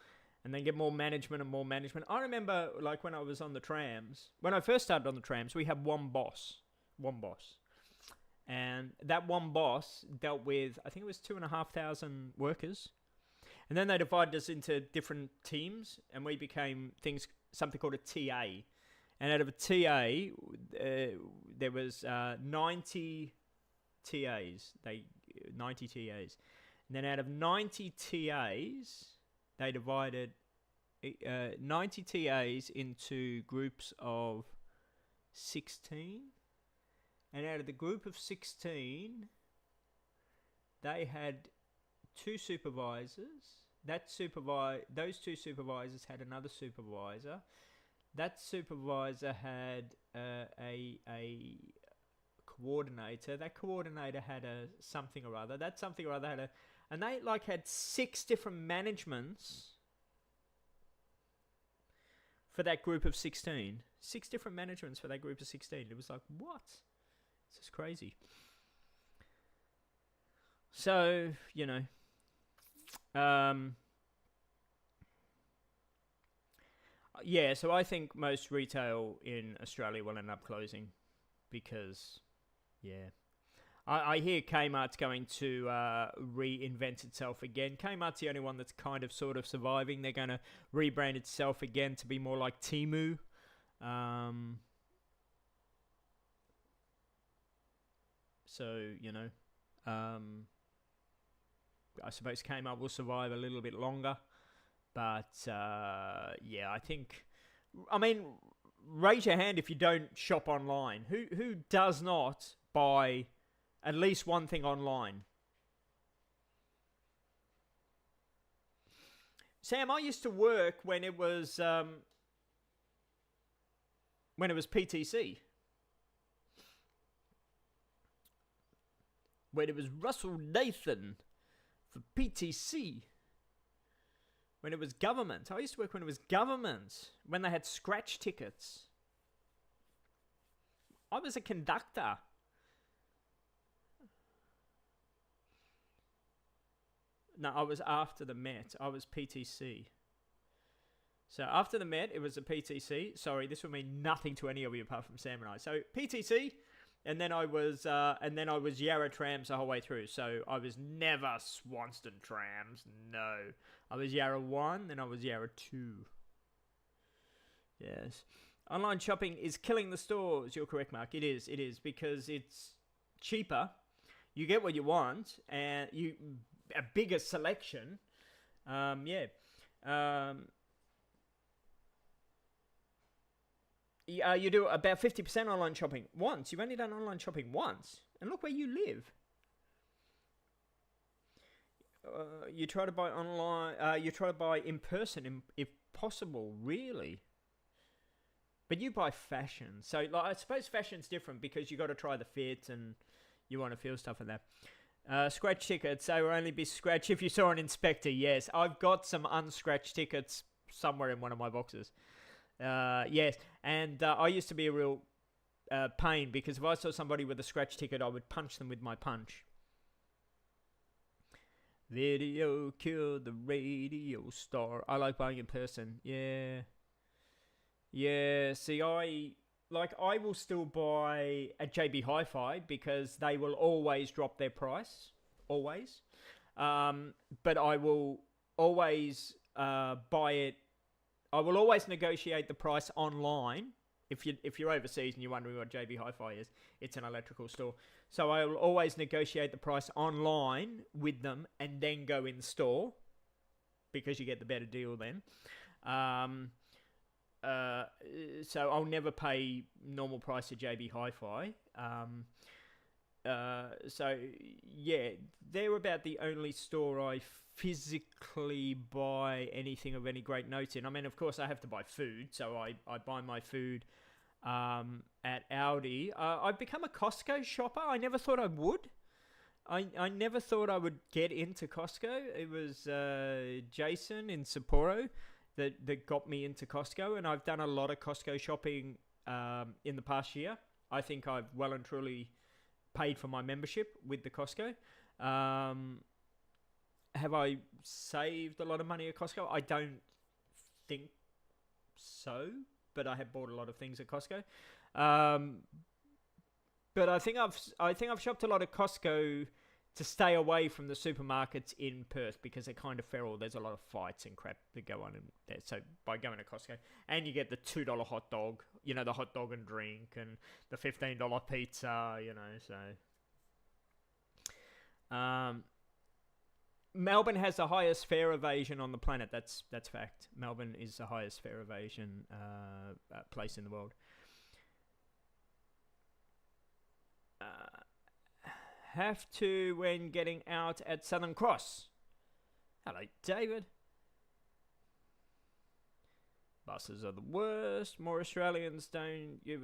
Speaker 1: And then get more management and more management. I remember, like, when I was on the trams, when I first started on the trams, we had one boss. One boss. And that one boss dealt with, I think it was 2,500 workers. And then they divided us into different teams, and we became something called a TA. And out of a TA, there was 90 TAs. 90 TAs. And then out of 90 TAs, they divided 90 TAs into groups of 16. And out of the group of 16, they had 2 supervisors. Those 2 supervisors had another supervisor. That supervisor had a coordinator. That coordinator had a something or other. That something or other had a... And they like had 6 different managements for that group of 16. 6 different managements for that group of 16. It was like, what? This is crazy. So, you know, Yeah, so I think most retail in Australia will end up closing because, yeah. I hear Kmart's going to reinvent itself again. Kmart's the only one that's kind of sort of surviving. They're going to rebrand itself again to be more like Temu. So, I suppose Kmart will survive a little bit longer. But, yeah, I mean, raise your hand if you don't shop online. Who does not buy at least one thing online? Sam, I used to work when it was PTC, when it was Russell Nathan for PTC, when it was government. I used to work when it was government, when they had scratch tickets. I was a conductor. No, I was after the Met. I was PTC. So after the Met, it was a PTC. Sorry, this would mean nothing to any of you apart from Sam and I. So PTC, and then I was Yarra Trams the whole way through. So I was never Swanston Trams. No, I was Yarra 1, then I was Yarra 2. Yes, online shopping is killing the stores. You're correct, Mark. It is because it's cheaper. You get what you want, and a bigger selection. You do about 50% online shopping once. You've only done online shopping once. And look where you live. You try to buy online. You try to buy in person if possible, really. But you buy fashion. So I suppose fashion's different because you got to try the fit and you want to feel stuff like that. Scratch tickets, they will only be scratched if you saw an inspector. Yes, I've got some unscratched tickets somewhere in one of my boxes. Yes, and I used to be a real pain because if I saw somebody with a scratch ticket, I would punch them with my punch. Video killed the radio star. I like buying in person. Yeah. See, I will still buy at JB Hi-Fi because they will always drop their price. Always. But I will always buy it. I will always negotiate the price online. If you're overseas and you're wondering what JB Hi-Fi is, it's an electrical store. So I will always negotiate the price online with them and then go in store because you get the better deal then. So I'll never pay normal price at JB Hi-Fi. So yeah, they're about the only store I physically buy anything of any great note in. I mean, of course, I have to buy food, so I buy my food at Aldi. I've become a Costco shopper. I never thought I would. I never thought I would get into Costco. It was Jason in Sapporo that got me into Costco, and I've done a lot of Costco shopping in the past year. I think I've well and truly paid for my membership with the Costco. Have I saved a lot of money at Costco? I don't think so, but I have bought a lot of things at Costco. But I think I've shopped a lot at Costco to stay away from the supermarkets in Perth because they're kind of feral. There's a lot of fights and crap that go on in there. So by going to Costco, and you get the $2 hot dog, the hot dog and drink, and the $15 pizza, so. Melbourne has the highest fare evasion on the planet. That's fact. Melbourne is the highest fare evasion place in the world. Have to when getting out at Southern Cross. Hello, David. Buses are the worst. Most Australians don't give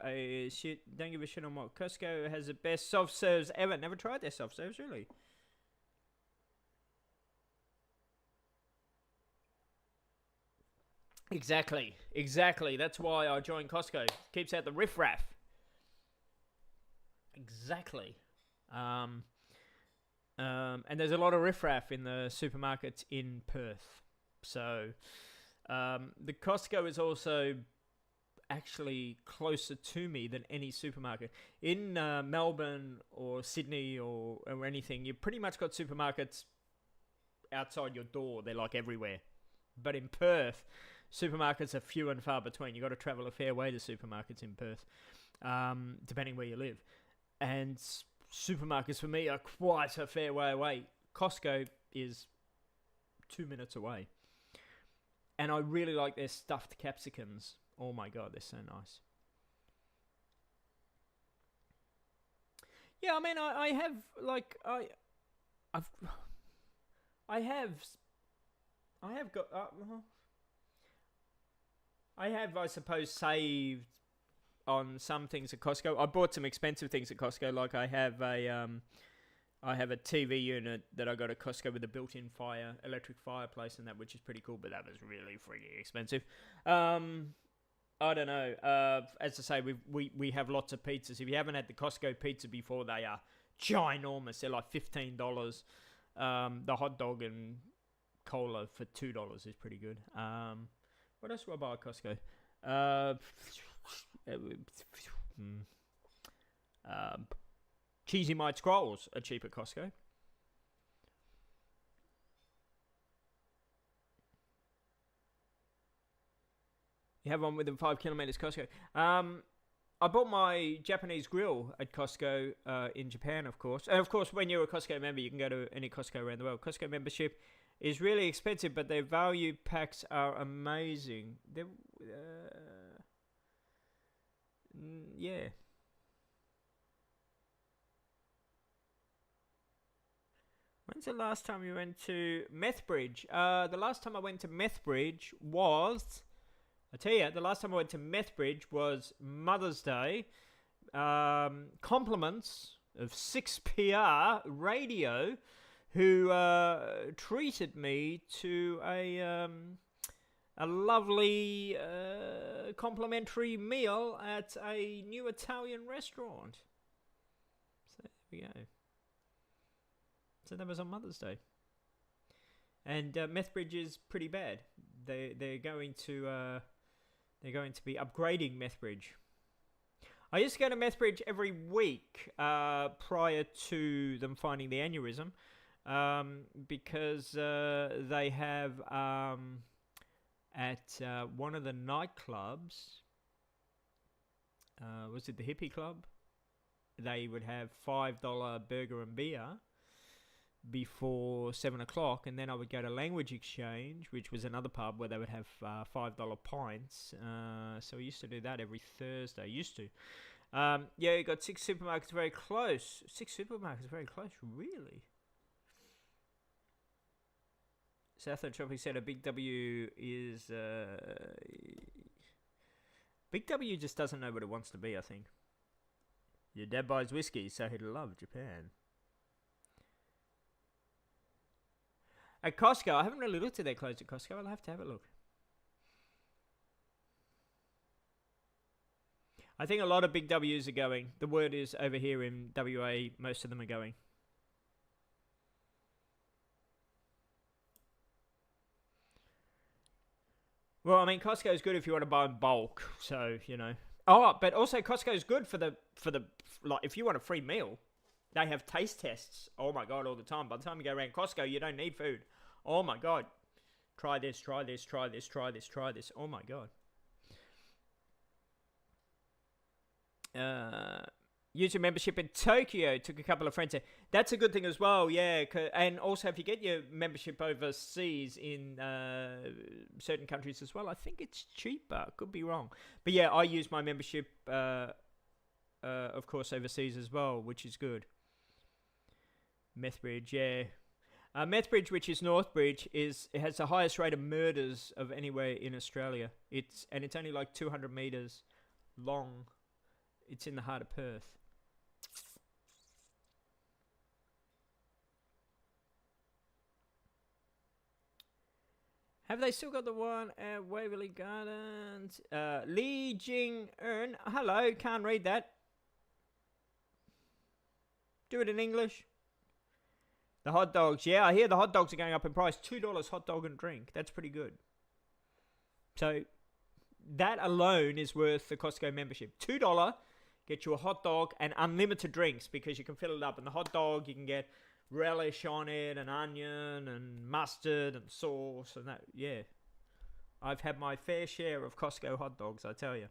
Speaker 1: a shit. Don't give a shit on what Costco has the best soft serves ever. Never tried their soft serves, really. Exactly. That's why I joined Costco. Keeps out the riffraff. Exactly. And there's a lot of riffraff in the supermarkets in Perth. So, The Costco is also actually closer to me than any supermarket. In Melbourne or Sydney or anything, you pretty much got supermarkets outside your door. They're like everywhere. But in Perth, supermarkets are few and far between. You've got to travel a fair way to supermarkets in Perth, depending where you live. And supermarkets for me are quite a fair way away. Costco is 2 minutes away. And I really like their stuffed capsicums. Oh my god, they're so nice. Yeah, I mean, I have like I have got I suppose saved on some things at Costco. I bought some expensive things at Costco, like I have a TV unit that I got at Costco with a built-in electric fireplace and that, which is pretty cool, but that was really freaking expensive. I don't know. As I say, we have lots of pizzas. If you haven't had the Costco pizza before, they are ginormous. They're like $15. The hot dog and cola for $2 is pretty good. What else do I buy at Costco? Cheesy Mite Scrolls are cheap at Costco. You have one within 5 kilometers, Costco. I bought my Japanese grill at Costco in Japan, of course. And of course, when you're a Costco member, you can go to any Costco around the world. Costco membership is really expensive, but their value packs are amazing. Yeah. When's the last time you went to Methbridge? The last time I went to Methbridge was... I tell you, the last time I went to Methbridge was Mother's Day. Compliments of 6PR Radio, who treated me to a lovely complimentary meal at a new Italian restaurant. So there we go. So that was on Mother's Day. And Methbridge is pretty bad. They're going to be upgrading Methbridge. I used to go to Methbridge every week prior to them finding the aneurysm, because they have at one of the nightclubs, was it the Hippie Club? They would have $5 burger and beer before 7 o'clock, and then I would go to Language Exchange, which was another pub where they would have $5 pints. So we used to do that every Thursday. Yeah, you got 6 supermarkets very close. 6 supermarkets very close, really. Southland Shopping Centre, Big W is... Big W just doesn't know what it wants to be, I think. Your dad buys whiskey, so he'd love Japan. At Costco, I haven't really looked at their clothes at Costco. I'll have to have a look. I think a lot of Big W's are going. The word is over here in WA, most of them are going. Well, I mean, Costco is good if you want to buy in bulk. So, you know. Oh, but also Costco is good for the like, if you want a free meal, they have taste tests. Oh my God, all the time. By the time you go around Costco, you don't need food. Oh my God. Try this, try this, try this, try this, try this. Oh my God. YouTube membership in Tokyo. Took a couple of friends there. That's a good thing as well, yeah. And also, if you get your membership overseas in certain countries as well, I think it's cheaper. Could be wrong. But yeah, I use my membership, of course, overseas as well, which is good. Methbridge, yeah. Methbridge, which is Northbridge, it has the highest rate of murders of anywhere in Australia. It's only like 200 meters long. It's in the heart of Perth. Have they still got the one at Waverley Gardens? Li Jing Earn. Hello, can't read that. Do it in English. The hot dogs. Yeah, I hear the hot dogs are going up in price. $2 hot dog and drink. That's pretty good. So that alone is worth the Costco membership. $2, get you a hot dog and unlimited drinks because you can fill it up. And the hot dog, you can get relish on it and onion and mustard and sauce and that. Yeah, I've had my fair share of Costco hot dogs, I tell you.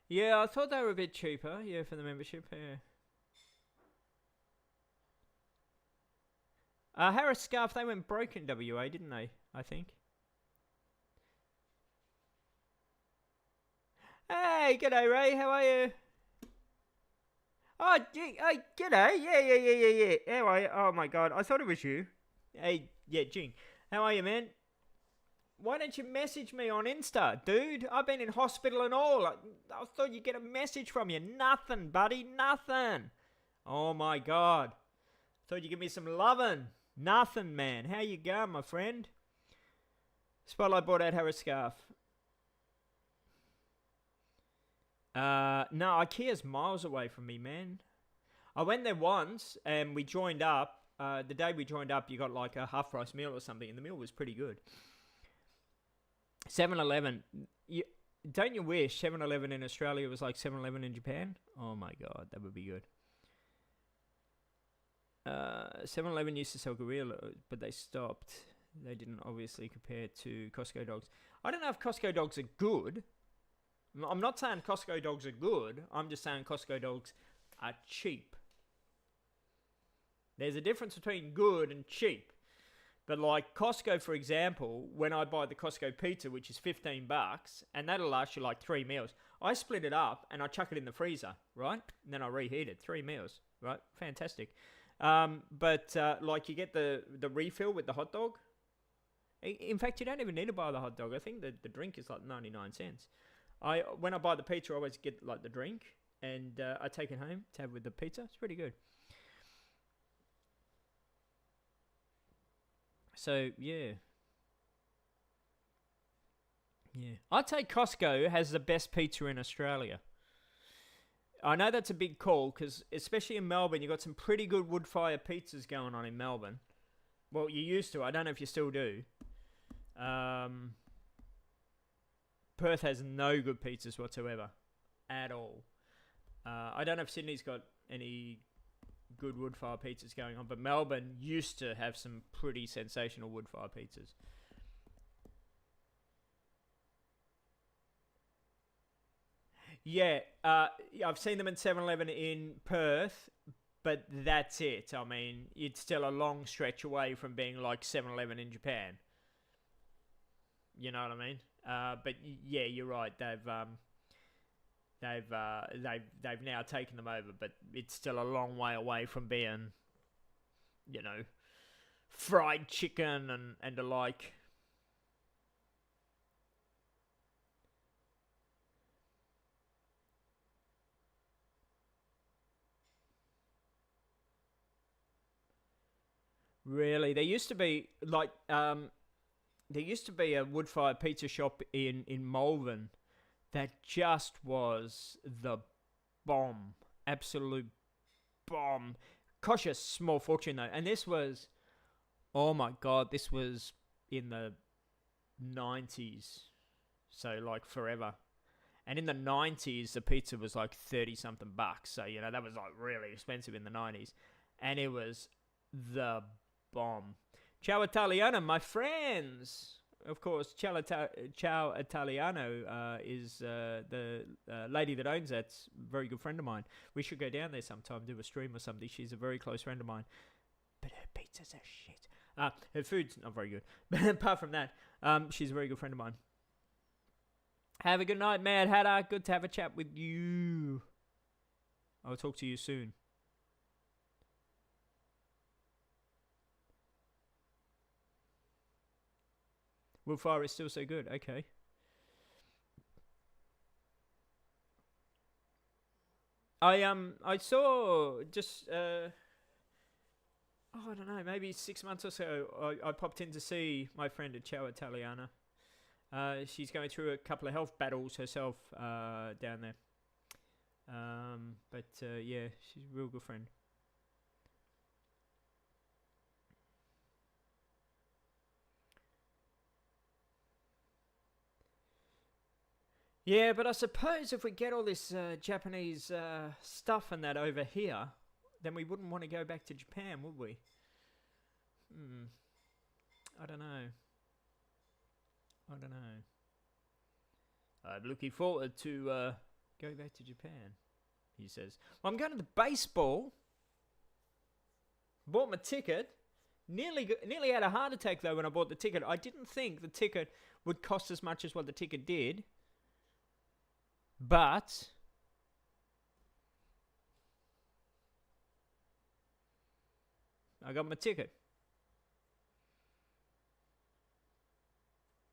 Speaker 1: Yeah, I thought they were a bit cheaper. Yeah, for the membership. Yeah. Harris Scarf, they went broke in WA, didn't they? I think. Hey, g'day, Ray. How are you? Oh, hey, g'day. Yeah. How are you? Oh my God, I thought it was you. Hey, yeah, Jing. How are you, man? Why don't you message me on Insta, dude? I've been in hospital and all. I thought you'd get a message from you. Nothing, buddy. Nothing. Oh my God. Thought you'd give me some loving. Nothing, man. How you going, my friend? Spotlight bought out Harris Scarf. No, IKEA's miles away from me, man. I went there once and we joined up. The day we joined up, you got like a half-price meal or something, and the meal was pretty good. 7-Eleven. Don't you wish 7-Eleven in Australia was like 7-Eleven in Japan? Oh my God, that would be good. 7-Eleven used to sell gorilla, but they stopped. They didn't obviously compare to Costco dogs. I don't know if Costco dogs are good. I'm not saying Costco dogs are good. I'm just saying Costco dogs are cheap. There's a difference between good and cheap. But like Costco, for example, when I buy the Costco pizza, which is $15, and that'll last you like 3 meals, I split it up and I chuck it in the freezer, right? And then I reheat it. 3 meals, right? Fantastic. But like you get the refill with the hot dog. In fact, you don't even need to buy the hot dog. I think the drink is like 99 cents. When I buy the pizza, I always get like the drink, and I take it home to have with the pizza. It's pretty good. So yeah, I'd say Costco has the best pizza in Australia. I know that's a big call because, especially in Melbourne, you got some pretty good wood fire pizzas going on in Melbourne. Well, you used to. I don't know if you still do. Perth has no good pizzas whatsoever, at all. I don't know if Sydney's got any good wood fire pizzas going on, but Melbourne used to have some pretty sensational wood fire pizzas. Yeah, I've seen them in 7-Eleven in Perth, but that's it. I mean, it's still a long stretch away from being like 7-Eleven in Japan. You know what I mean? But yeah, you're right. They've now taken them over, but it's still a long way away from being, fried chicken and the like. Really, there used to be a wood-fired pizza shop in Malvern that just was the bomb, absolute bomb. Cost you a small fortune though, and this was, oh my God, this was in the 90s, so like forever. And in the 90s, the pizza was like 30 something bucks, so that was like really expensive in the 90s, and it was the bomb. Ciao Italiano, my friends. Of course, Ciao Italiano is the lady that owns that's a very good friend of mine. We should go down there sometime, do a stream or something. She's a very close friend of mine. But her pizzas are shit. Her food's not very good. But apart from that, she's a very good friend of mine. Have a good night, Mad Hatter. Good to have a chat with you. I'll talk to you soon. Woodfire is still so good. Okay. I saw just I don't know, maybe 6 months or so. I popped in to see my friend at Ciao Italiana. She's going through a couple of health battles herself down there. But yeah, she's a real good friend. Yeah, but I suppose if we get all this Japanese stuff and that over here, then we wouldn't want to go back to Japan, would we? I don't know. I'm looking forward to go back to Japan, he says. Well, I'm going to the baseball. Bought my ticket. Nearly had a heart attack, though, when I bought the ticket. I didn't think the ticket would cost as much as what the ticket did. But I got my ticket.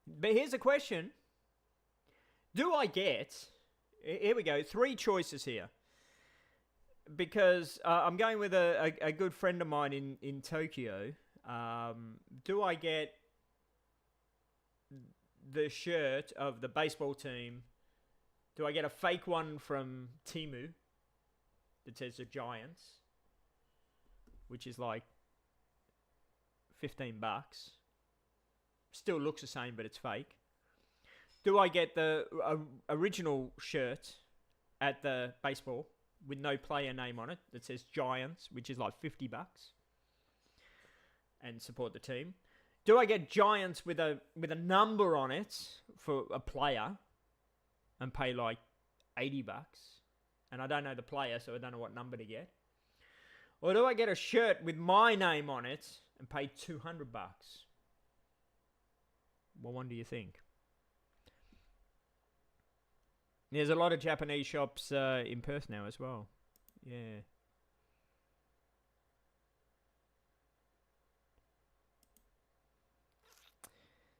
Speaker 1: But here's a question. Do I get... Here we go. 3 choices here. Because I'm going with a good friend of mine in Tokyo. Do I get the shirt of the baseball team? Do I get a fake one from Temu that says the Giants, which is like $15? Still looks the same, but it's fake. Do I get the original shirt at the baseball with no player name on it that says Giants, which is like $50, and support the team? Do I get Giants with a number on it for a player and pay like $80? And I don't know the player, so I don't know what number to get. Or do I get a shirt with my name on it and pay $200? What one do you think? There's a lot of Japanese shops in Perth now as well. Yeah.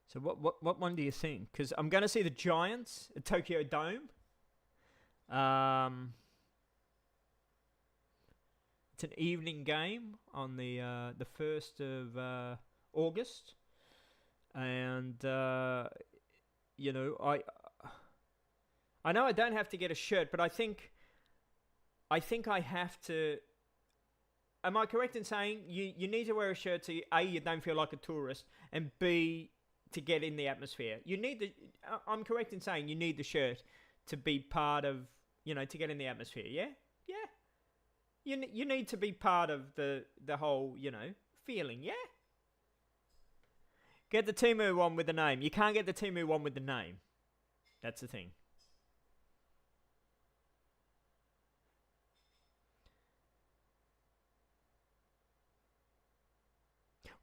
Speaker 1: So what one do you think? Because I'm going to see the Giants at Tokyo Dome. It's an evening game on the 1st of August. And, you know, I know I don't have to get a shirt, but I think I have to. Am I correct in saying you need to wear a shirt so A, you don't feel like a tourist, and B, to get in the atmosphere? You need the. I'm correct in saying you need the shirt to be part of, you know, to get in the atmosphere. Yeah, yeah. You need to be part of the whole, you know, feeling. Yeah. Get the Temu one with the name. You can't get the Temu one with the name. That's the thing.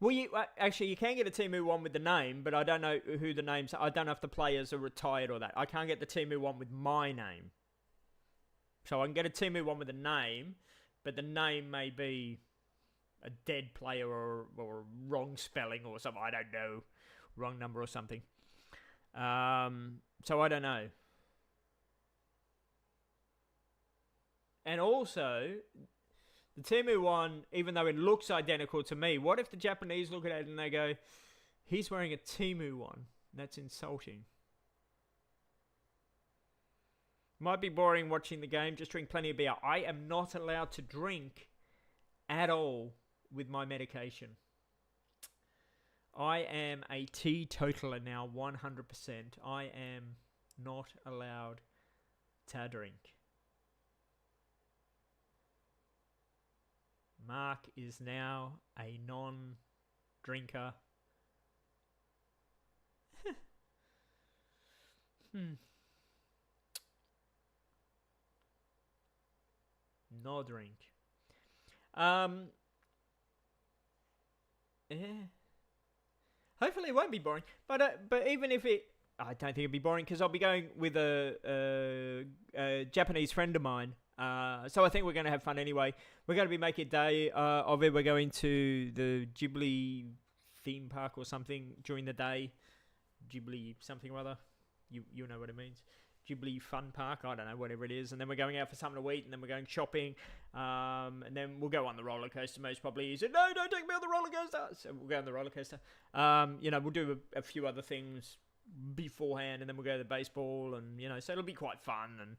Speaker 1: Well, you can get a Temu one with the name, but I don't know who the names are. I don't know if the players are retired or that. I can't get the Temu one with my name. So I can get a Temu one with a name, but the name may be a dead player or wrong spelling or something. I don't know. Wrong number or something. So I don't know. And also, the Temu one, even though it looks identical to me, what if the Japanese look at it and they go, he's wearing a Temu one? That's insulting. Might be boring watching the game, just drink plenty of beer. I am not allowed to drink at all with my medication. I am a teetotaler now, 100%. I am not allowed to drink. Mark is now a non-drinker. No drink. Yeah. Hopefully it won't be boring. But even if it... I don't think it'll be boring because I'll be going with a Japanese friend of mine. So I think we're going to have fun anyway. We're going to be making a day of it. We're going to the Ghibli theme park or something during the day. Ghibli something or other. You know what it means. Ghibli Fun Park, I don't know, whatever it is. And then we're going out for something to eat, and then we're going shopping. And then we'll go on the roller coaster most probably. He said, no, don't take me on the roller coaster. So we'll go on the roller coaster. You know, we'll do a few other things beforehand, and then we'll go to the baseball, and, you know, so it'll be quite fun. And,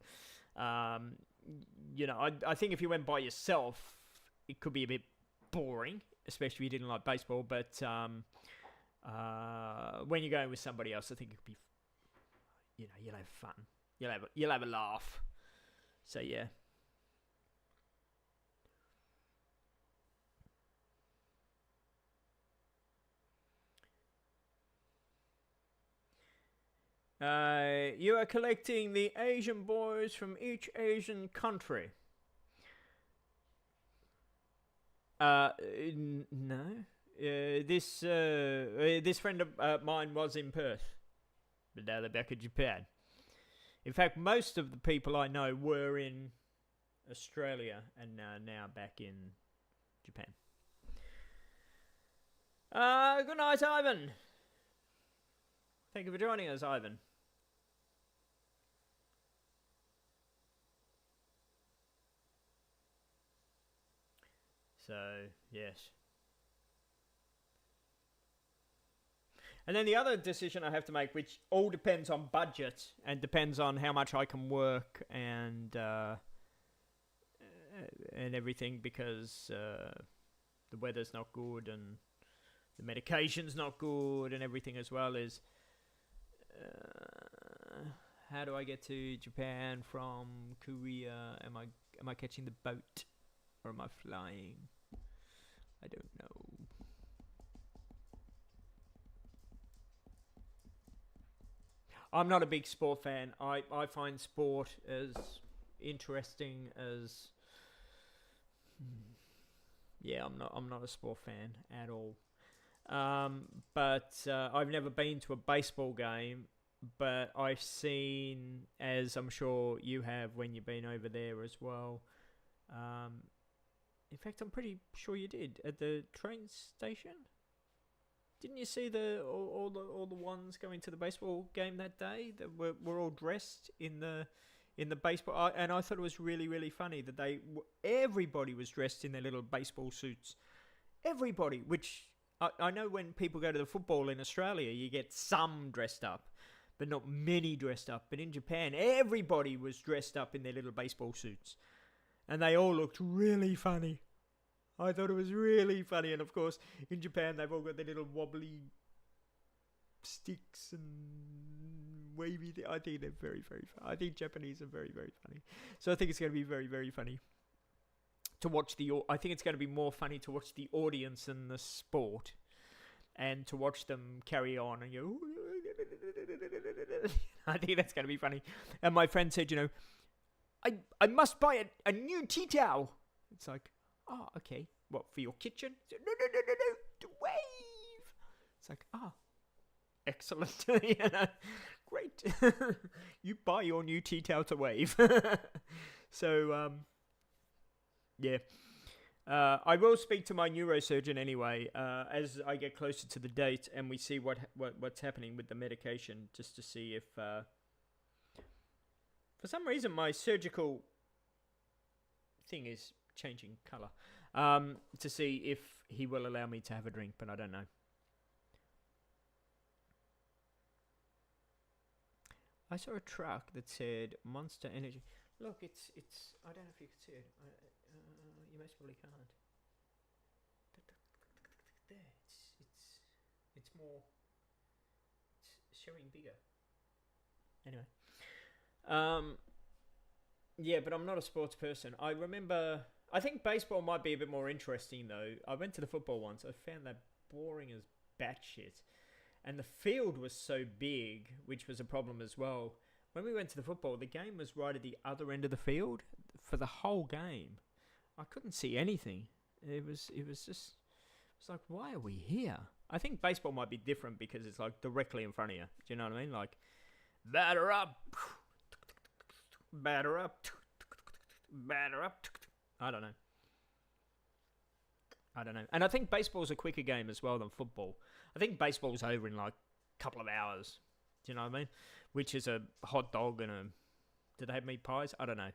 Speaker 1: I think if you went by yourself, it could be a bit boring, especially if you didn't like baseball. But when you're going with somebody else, I think it could be, you'll have fun. You'll have a laugh. So yeah. You are collecting the Asian boys from each Asian country. No. This friend of mine was in Perth, but now they're back in Japan. In fact, most of the people I know were in Australia and now back in Japan. Good night, Ivan. Thank you for joining us, Ivan. So, yes. And then the other decision I have to make, which all depends on budget and depends on how much I can work and everything, because the weather's not good and the medication's not good and everything as well, is how do I get to Japan from Korea? Am I catching the boat or am I flying? I don't know. I'm not a big sport fan. I find sport as interesting as I'm not a sport fan at all. But I've never been to a baseball game, but I've seen, as I'm sure you have when you've been over there as well. In fact, I'm pretty sure you did at the train station. Didn't you see all the ones going to the baseball game that day that were all dressed in the baseball? And I thought it was really, really funny that everybody was dressed in their little baseball suits. Everybody, which I know when people go to the football in Australia, you get some dressed up, but not many dressed up. But in Japan, everybody was dressed up in their little baseball suits. And they all looked really funny. I thought it was really funny. And of course, in Japan, they've all got their little wobbly sticks and wavy. I think they're very, very funny. I think Japanese are very, very funny. So I think it's going to be very, very funny to watch I think it's going to be more funny to watch the audience and the sport and to watch them carry on and go. I think that's going to be funny. And my friend said, I must buy a new tea towel. It's like, oh, okay. What, for your kitchen? No, to wave. It's like, excellent. Great. You buy your new tea towel to wave. So, yeah. I will speak to my neurosurgeon anyway, as I get closer to the date and we see what's happening with the medication, just to see if, for some reason, my surgical thing is changing colour. To see if he will allow me to have a drink, but I don't know. I saw a truck that said Monster Energy. Look, it's. I don't know if you can see it. You most probably can't. There, it's more. It's showing bigger. Anyway. Yeah, but I'm not a sports person. I think baseball might be a bit more interesting though. I went to the football once. I found that boring as batshit. And the field was so big, which was a problem as well. When we went to the football, the game was right at the other end of the field for the whole game. I couldn't see anything. It was like, why are we here? I think baseball might be different because it's like directly in front of you. Do you know what I mean? Like, batter up. Batter up. Batter up. I don't know. And I think baseball's a quicker game as well than football. I think baseball's over in like a couple of hours. Do you know what I mean? Which is a hot dog and a... Do they have meat pies? I don't know.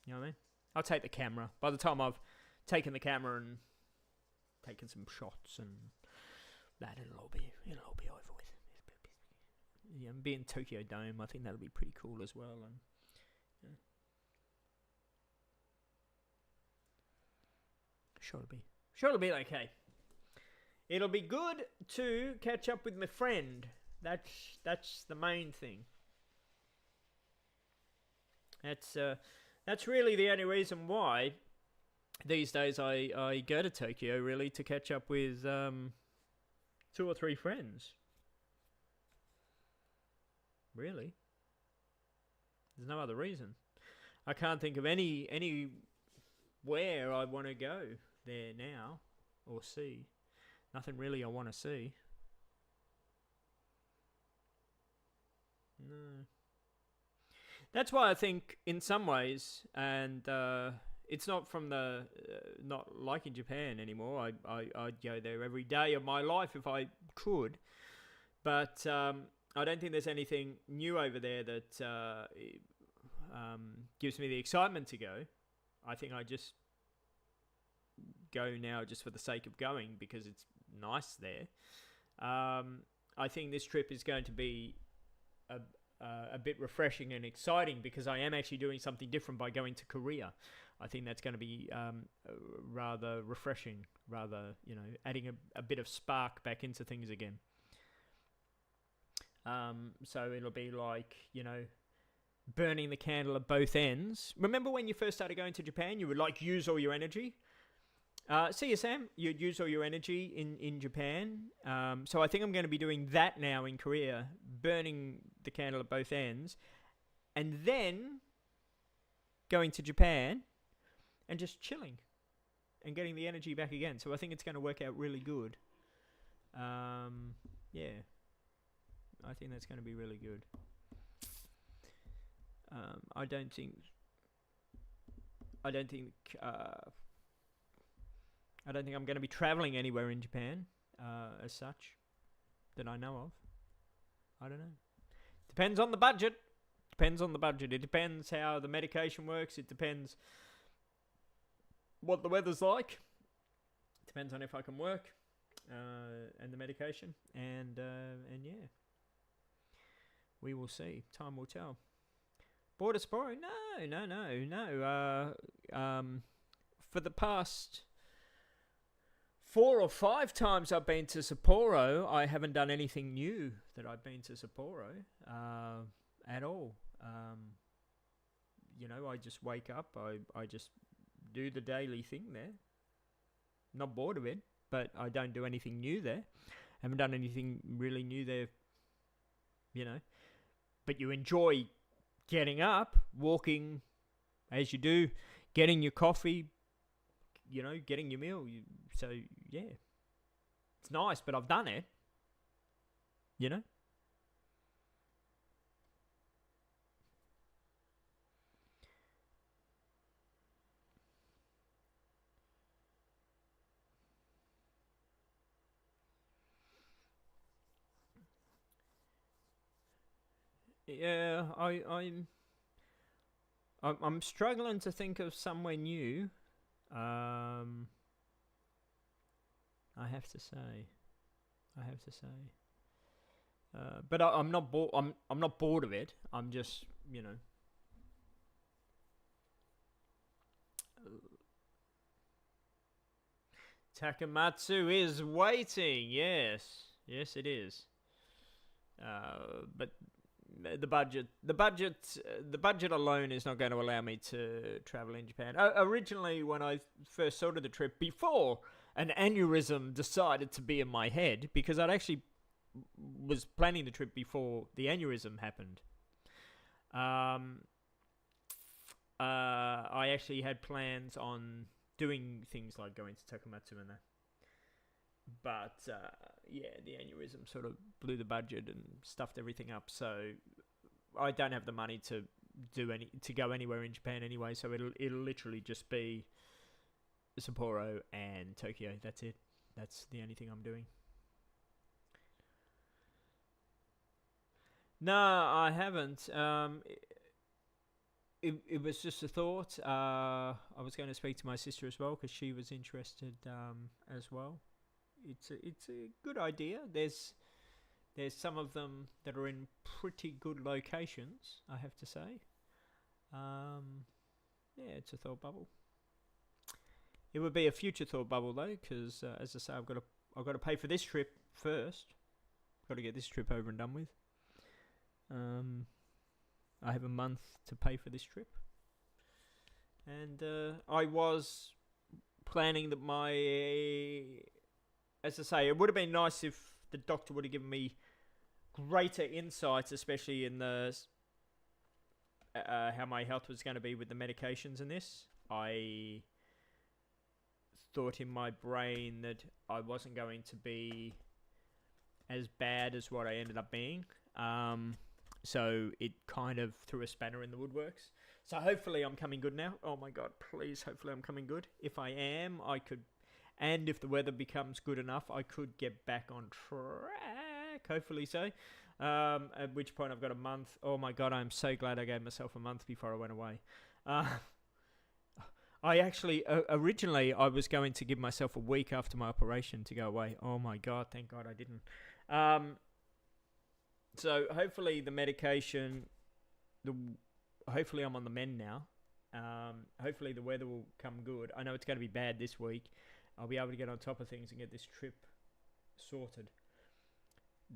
Speaker 1: You know what I mean? I'll take the camera. By the time I've taken the camera and taken some shots and that, it'll all be over with. Yeah, and being Tokyo Dome, I think that'll be pretty cool as well. And Sure it'll be okay. It'll be good to catch up with my friend. That's the main thing. That's really the only reason why these days I go to Tokyo, really, to catch up with 2 or 3 friends. Really. There's no other reason. I can't think of anywhere I want to go there now or see. Nothing really I want to see. No. That's why I think, in some ways, and it's not from the not liking Japan anymore. I'd go there every day of my life if I could, but I don't think there's anything new over there that gives me the excitement to go. I think I just go now just for the sake of going because it's nice there. I think this trip is going to be a bit refreshing and exciting because I am actually doing something different by going to Korea. I think that's going to be rather refreshing, rather, adding a bit of spark back into things again. So it'll be like, burning the candle at both ends. Remember when you first started going to Japan, you would use all your energy? See you, Sam. You'd use all your energy in Japan. So I think I'm going to be doing that now in Korea, burning the candle at both ends, and then going to Japan and just chilling and getting the energy back again. So I think it's going to work out really good. Yeah. I think that's going to be really good. I don't think I'm going to be traveling anywhere in Japan as such that I know of. I don't know. Depends on the budget. It depends how the medication works. It depends what the weather's like. It depends on if I can work and the medication. And yeah. We will see. Time will tell. Border Sapporo? No. For the past 4 or 5 times I've been to Sapporo, I haven't done anything new that I've been to Sapporo at all. I just wake up. I just do the daily thing there. Not bored of it, but I don't do anything new there. Haven't done anything really new there, But you enjoy getting up, walking as you do, getting your coffee, getting your meal. So, yeah. It's nice, but I've done it. Yeah, I'm struggling to think of somewhere new. I have to say. But I'm not bored. I'm not bored of it. I'm just, Takamatsu is waiting. Yes, it is. But the budget alone is not going to allow me to travel in Japan. Originally, when I first sorted the trip, before an aneurysm decided to be in my head, because I'd actually was planning the trip before the aneurysm happened. I actually had plans on doing things like going to Takamatsu and that. But, yeah, the aneurysm sort of blew the budget and stuffed everything up. So I don't have the money to go anywhere in Japan anyway. So it'll literally just be Sapporo and Tokyo. That's it. That's the only thing I'm doing. No, I haven't. It was just a thought. I was going to speak to my sister as well because she was interested as well. It's a good idea. There's some of them that are in pretty good locations, I have to say. Yeah, it's a thought bubble. It would be a future thought bubble though, because as I say, I've got to pay for this trip first. Got to get this trip over and done with. I have a month to pay for this trip, and I was planning that as I say, it would have been nice if the doctor would have given me greater insights, especially in the how my health was going to be with the medications and this. I thought in my brain that I wasn't going to be as bad as what I ended up being. So it kind of threw a spanner in the woodworks. So hopefully I'm coming good now. Oh my God, please, hopefully I'm coming good. If I am, I could, and if the weather becomes good enough, I could get back on track. Hopefully so. At which point I've got a month. Oh my God, I'm so glad I gave myself a month before I went away. I actually, originally I was going to give myself a week after my operation to go away. Oh my God, thank God I didn't. So hopefully the medication, hopefully I'm on the mend now. Hopefully the weather will come good. I know it's going to be bad this week. I'll be able to get on top of things and get this trip sorted.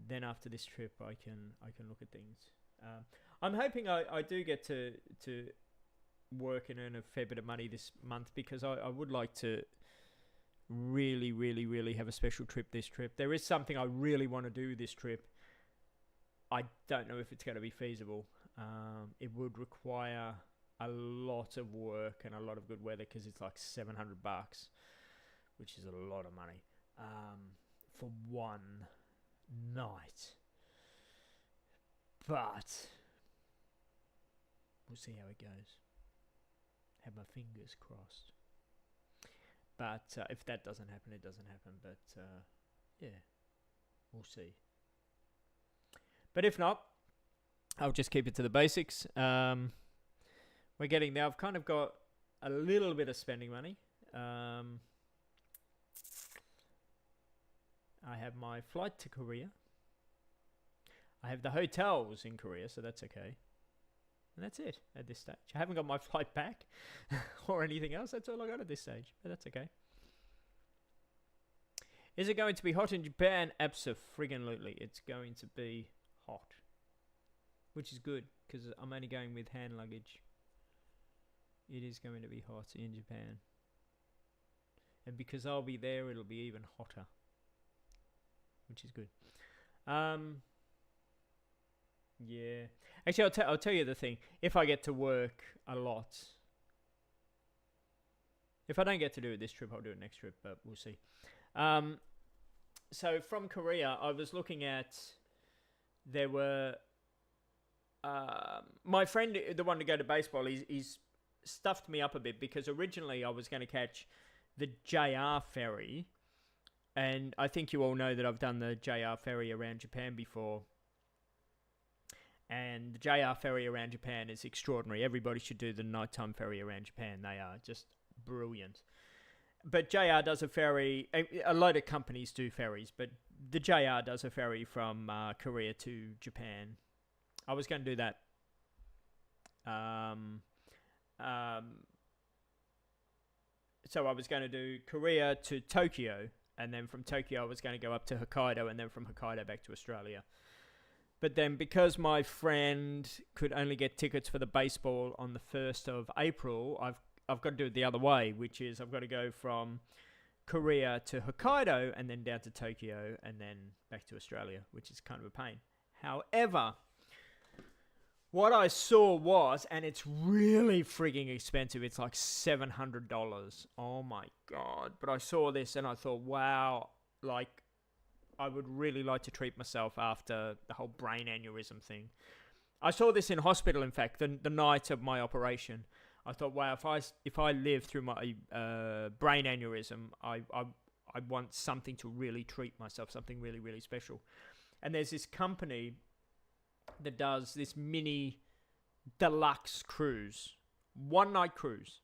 Speaker 1: Then after this trip, I can look at things. I'm hoping I do get to work and earn a fair bit of money this month, because I would like to really, really, really have a special trip this trip. There is something I really want to do this trip. I don't know if it's going to be feasible. It would require a lot of work and a lot of good weather, because it's like $700, which is a lot of money for one night. But we'll see how it goes. Have my fingers crossed. But if that doesn't happen, it doesn't happen. But yeah, we'll see. But if not, I'll just keep it to the basics. We're getting there. I've kind of got a little bit of spending money. I have my flight to Korea. I have the hotels in Korea, so that's okay. And that's it at this stage. I haven't got my flight back or anything else. That's all I got at this stage, but that's okay. Is it going to be hot in Japan? Abso-friggin-lutely. It's going to be hot, which is good, because I'm only going with hand luggage. It is going to be hot in Japan. And because I'll be there, it'll be even hotter, which is good. Yeah. Actually, I'll tell you the thing. If I get to work a lot, if I don't get to do it this trip, I'll do it next trip, but we'll see. So from Korea, I was looking at, there were, my friend, the one to go to baseball, he's stuffed me up a bit, because originally I was going to catch the JR ferry, and I think you all know that I've done the JR ferry around Japan before. And the JR ferry around Japan is extraordinary. Everybody should do the nighttime ferry around Japan. They are just brilliant. But JR does a ferry. A lot of companies do ferries, but the JR does a ferry from Korea to Japan. I was going to do that. So I was going to do Korea to Tokyo, and then from Tokyo I was going to go up to Hokkaido, and then from Hokkaido back to Australia. But then, because my friend could only get tickets for the baseball on the 1st of April, I've got to do it the other way, which is I've got to go from Korea to Hokkaido and then down to Tokyo and then back to Australia, which is kind of a pain. However, what I saw was, and it's really frigging expensive, it's like $700. Oh my God. But I saw this and I thought, wow, like, I would really like to treat myself after the whole brain aneurysm thing. I saw this in hospital, in fact, the night of my operation. I thought, wow, if I live through my brain aneurysm, I want something to really treat myself, something really, really special. And there's this company that does this mini deluxe cruise. One night cruise.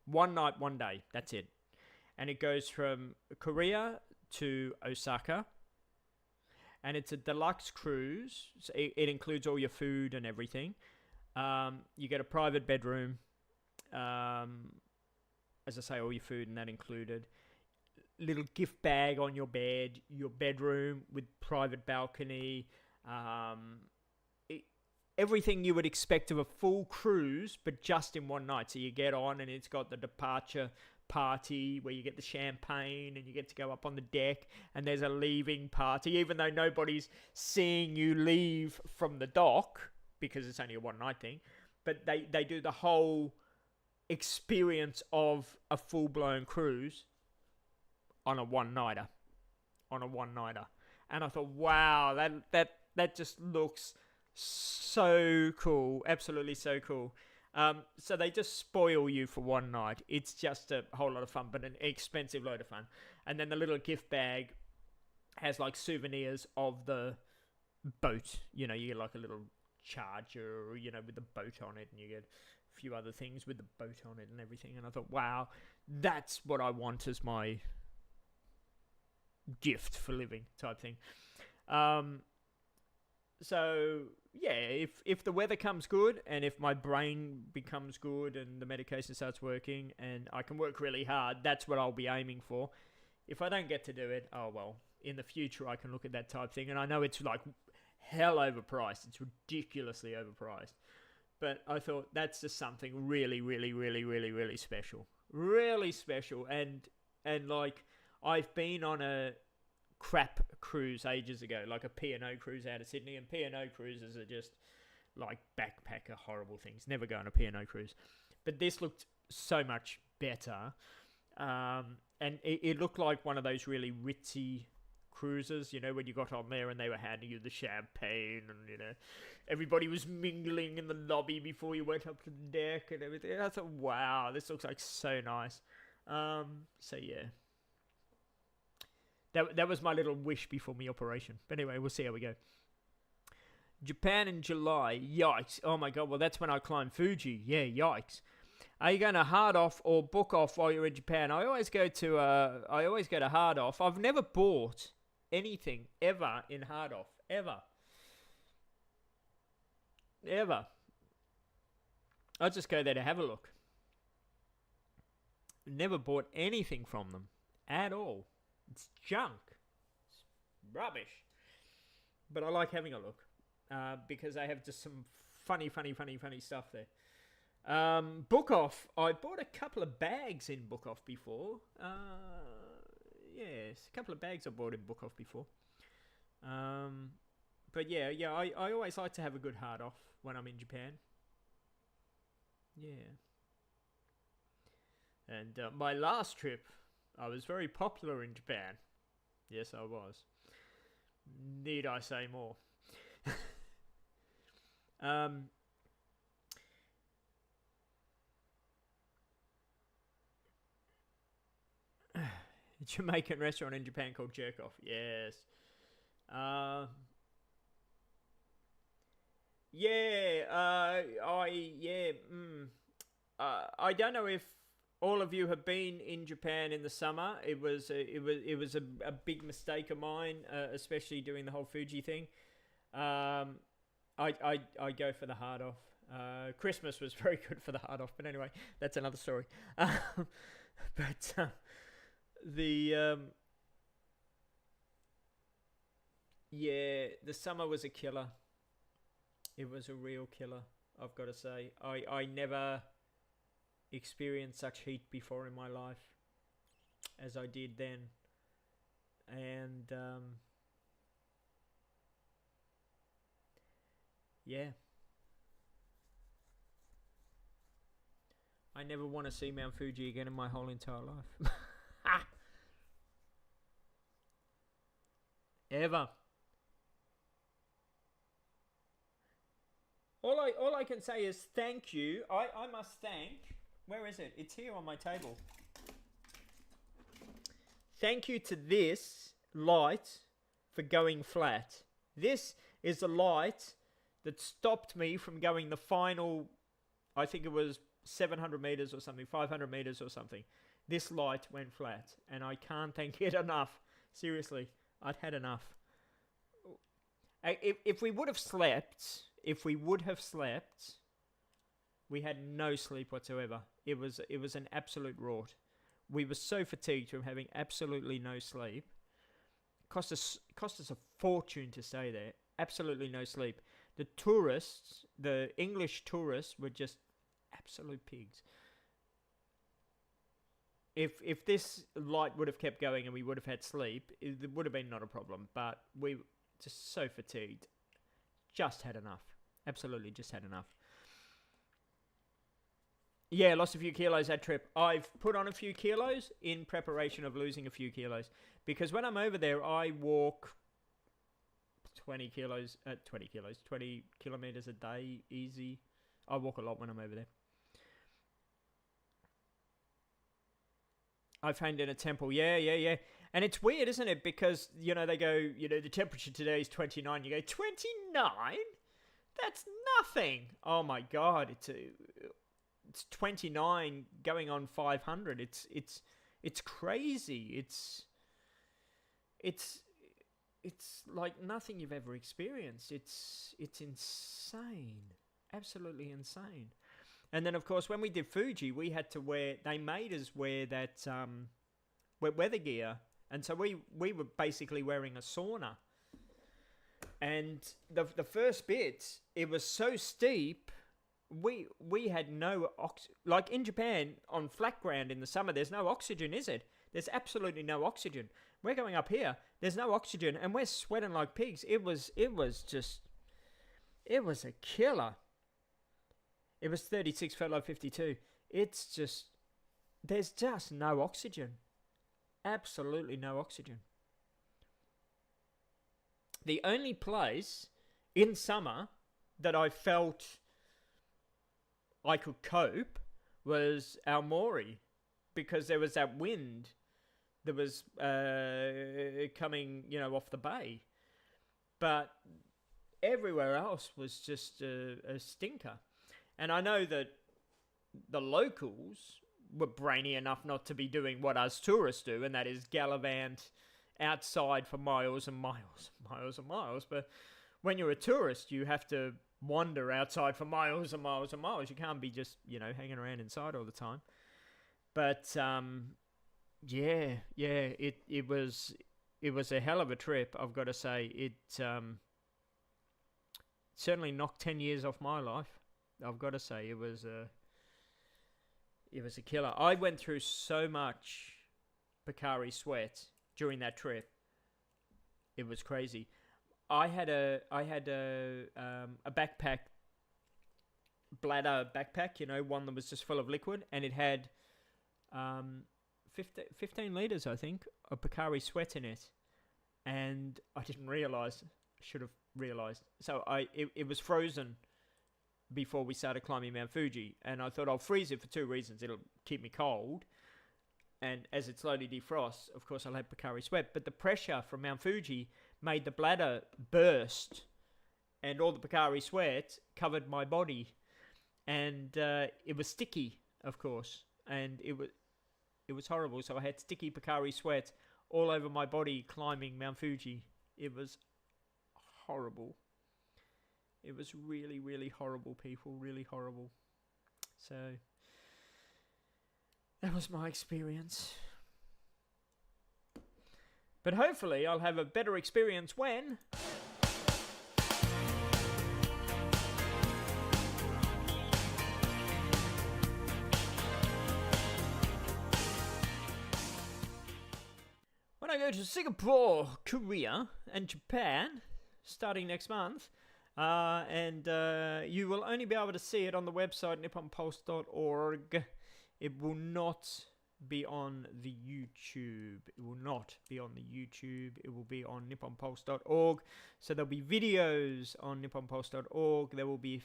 Speaker 1: One night, one day. That's it. And it goes from Korea to Osaka. And it's a deluxe cruise. So it includes all your food and everything. You get a private bedroom. As I say, all your food and that included. Little gift bag on your bed, your bedroom with private balcony, everything you would expect of a full cruise, but just in one night. So you get on and it's got the departure party where you get the champagne and you get to go up on the deck, and there's a leaving party, even though nobody's seeing you leave from the dock because it's only a one night thing. But they do the whole experience of a full-blown cruise on a one-nighter. And I thought, wow, that just looks so cool. Absolutely so cool. So they just spoil you for one night. It's just a whole lot of fun, but an expensive load of fun. And then the little gift bag has like souvenirs of the boat. You know, you get like a little charger, you know, with the boat on it, and you get a few other things with the boat on it and everything. And I thought, wow, that's what I want as my gift for living type thing. So yeah, if the weather comes good and if my brain becomes good and the medication starts working and I can work really hard, that's what I'll be aiming for. If I don't get to do it, oh well, in the future I can look at that type thing. And I know it's like hell overpriced. It's ridiculously overpriced. But I thought that's just something really, really, really, really, really special. Really special. And like, I've been on a crap cruise ages ago, like a P&O cruise out of Sydney, and P&O cruises are just like backpacker horrible things. Never go on a P&O cruise. But this looked so much better. And it looked like one of those really ritzy cruises, you know, when you got on there and they were handing you the champagne and, you know, everybody was mingling in the lobby before you went up to the deck and everything. And I thought, wow, this looks like so nice. So yeah. That was my little wish before my operation. But anyway, we'll see how we go. Japan in July. Yikes. Oh my God. Well, that's when I climb Fuji. Yeah, yikes. Are you going to hard off or book off while you're in Japan? I always go to hard off. I've never bought anything ever in hard off. Ever. I just go there to have a look. Never bought anything from them at all. It's junk. It's rubbish. But I like having a look because they have just some funny stuff there. Book Off. I bought a couple of bags in Book Off before. Yes, a couple of bags I bought in Book Off before. But yeah, I always like to have a good hard off when I'm in Japan. Yeah. And my last trip, I was very popular in Japan. Yes, I was. Need I say more? Jamaican restaurant in Japan called Jerk Off. Yes. I don't know if all of you have been in Japan in the summer. It was a big mistake of mine, especially doing the whole Fuji thing. I go for the hard off. Christmas was very good for the hard off, but anyway, that's another story. The summer was a killer. It was a real killer, I've got to say. I never experienced such heat before in my life as I did then. And yeah. I never want to see Mount Fuji again in my whole entire life. Ever. All I can say is thank you. I must thank. Where is it? It's here on my table. Thank you to this light for going flat. This is the light that stopped me from going the final, I think it was 700 meters or something, 500 meters or something. This light went flat, and I can't thank it enough. Seriously, I'd had enough. If we would have slept, We had no sleep whatsoever. It was an absolute rort. We were so fatigued from having absolutely no sleep. Cost us a fortune to stay there. Absolutely no sleep. The tourists, the English tourists, were just absolute pigs. If this light would have kept going and we would have had sleep, it would have been not a problem. But we were just so fatigued. Just had enough. Absolutely just had enough. Yeah, lost a few kilos that trip. I've put on a few kilos in preparation of losing a few kilos. Because when I'm over there, I walk 20 kilometers a day, easy. I walk a lot when I'm over there. I found in a temple, yeah. And it's weird, isn't it? Because, they go, the temperature today is 29. You go, 29? That's nothing. Oh my God, it's 29 going on 500. It's crazy. It's like nothing you've ever experienced. It's insane. Absolutely insane. And then, of course, when we did Fuji, we had to they made us wear that weather gear. And so we were basically wearing a sauna. And the first bit, it was so steep, we had no like in Japan, on flat ground in the summer, there's no oxygen, is it? There's absolutely no oxygen. We're going up here, there's no oxygen, and we're sweating like pigs. It was a killer. It was 36, felt like 52. There's just no oxygen. Absolutely no oxygen. The only place in summer that I felt I could cope was Aomori, because there was that wind that was coming, off the bay. But everywhere else was just a stinker. And I know that the locals were brainy enough not to be doing what us tourists do, and that is gallivant outside for miles and miles and miles and miles. But when you're a tourist, you have to wander outside for miles and miles and miles. You can't be just, hanging around inside all the time. But it was a hell of a trip, I've got to say. It certainly knocked 10 years off my life. I've got to say, it was a killer. I went through so much Pocari sweat during that trip. It was crazy. I had a backpack, bladder backpack, one that was just full of liquid, and it had 15 litres, I think, of Pocari sweat in it. And I didn't realise. Should have realised. So it was frozen before we started climbing Mount Fuji, and I thought I'll freeze it for two reasons. It'll keep me cold, and as it slowly defrosts, of course, I'll have Pocari sweat. But the pressure from Mount Fuji made the bladder burst, and all the Pocari sweat covered my body, and it was sticky, of course, and it was horrible. So I had sticky Pocari sweat all over my body climbing Mount Fuji. It was horrible. It was really, really horrible, people. Really horrible. So that was my experience. But hopefully I'll have a better experience when I go to Singapore, Korea, and Japan starting next month. And you will only be able to see it on the website NipponPulse.org. It will not be on the YouTube. It will not be on the YouTube. It will be on NipponPulse.org. So there'll be videos on NipponPulse.org. There will be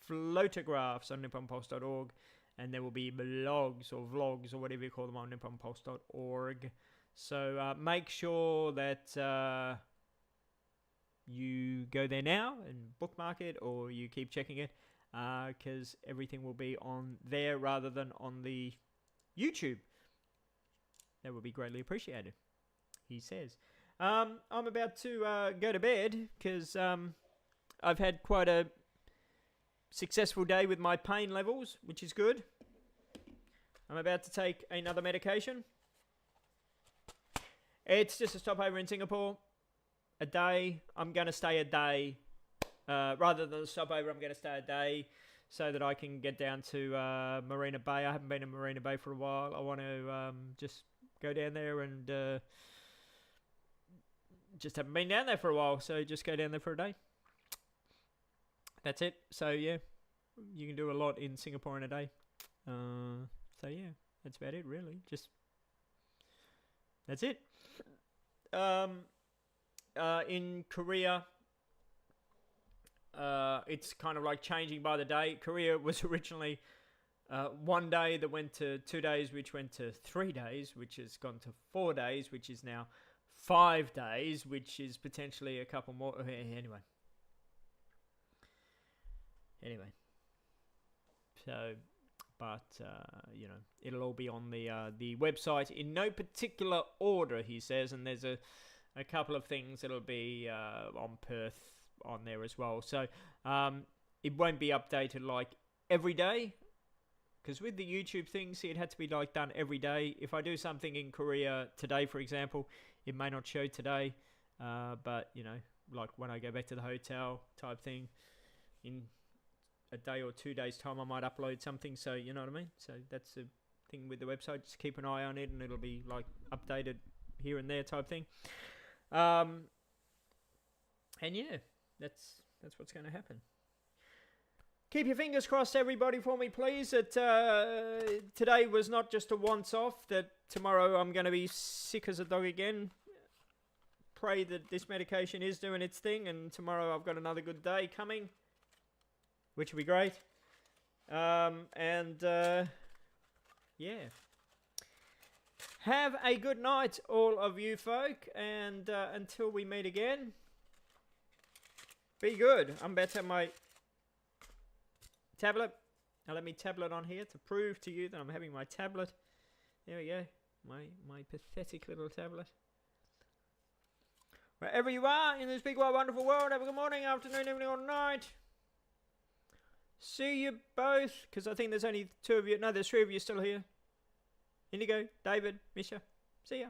Speaker 1: photographs on NipponPulse.org. And there will be blogs or vlogs or whatever you call them on NipponPulse.org. So make sure that you go there now and bookmark it, or you keep checking it, because everything will be on there rather than on the YouTube. That would be greatly appreciated, he says. I'm about to go to bed because I've had quite a successful day with my pain levels, which is good. I'm about to take another medication. It's just a stopover in Singapore. A day. I'm going to stay a day. Rather than a stopover, I'm going to stay a day so that I can get down to Marina Bay. I haven't been in Marina Bay for a while. I want to just go down there and just haven't been down there for a while. So just go down there for a day. That's it. So yeah, you can do a lot in Singapore in a day. So yeah, that's about it really. Just that's it. In Korea, it's kind of like changing by the day. Korea was originally 1 day that went to 2 days, which went to 3 days, which has gone to 4 days, which is now 5 days, which is potentially a couple more. Anyway. So, but you know, it'll all be on the website in no particular order, he says, and there's a couple of things that'll be on Perth on there as well. So it won't be updated like every day, because with the YouTube thing, see, it had to be like done every day. If I do something in Korea today, for example, it may not show today, but you know, like when I go back to the hotel type thing, in a day or 2 days time I might upload something, so you know what I mean. So that's the thing with the website, just keep an eye on it and it'll be like updated here and there type thing. And yeah, that's what's going to happen. Keep your fingers crossed, everybody, for me, please, that today was not just a once off, that tomorrow I'm going to be sick as a dog again. Pray that this medication is doing its thing and tomorrow I've got another good day coming, which will be great. Yeah. Have a good night, all of you folk, and until we meet again, be good. I'm about to have my tablet. Now let me tablet on here to prove to you that I'm having my tablet. There we go. My pathetic little tablet. Wherever you are in this big, wide, wonderful world, have a good morning, afternoon, evening, or night. See you both, because I think there's only 2 of you. No, there's 3 of you still here. Indigo, David, Misha. See ya.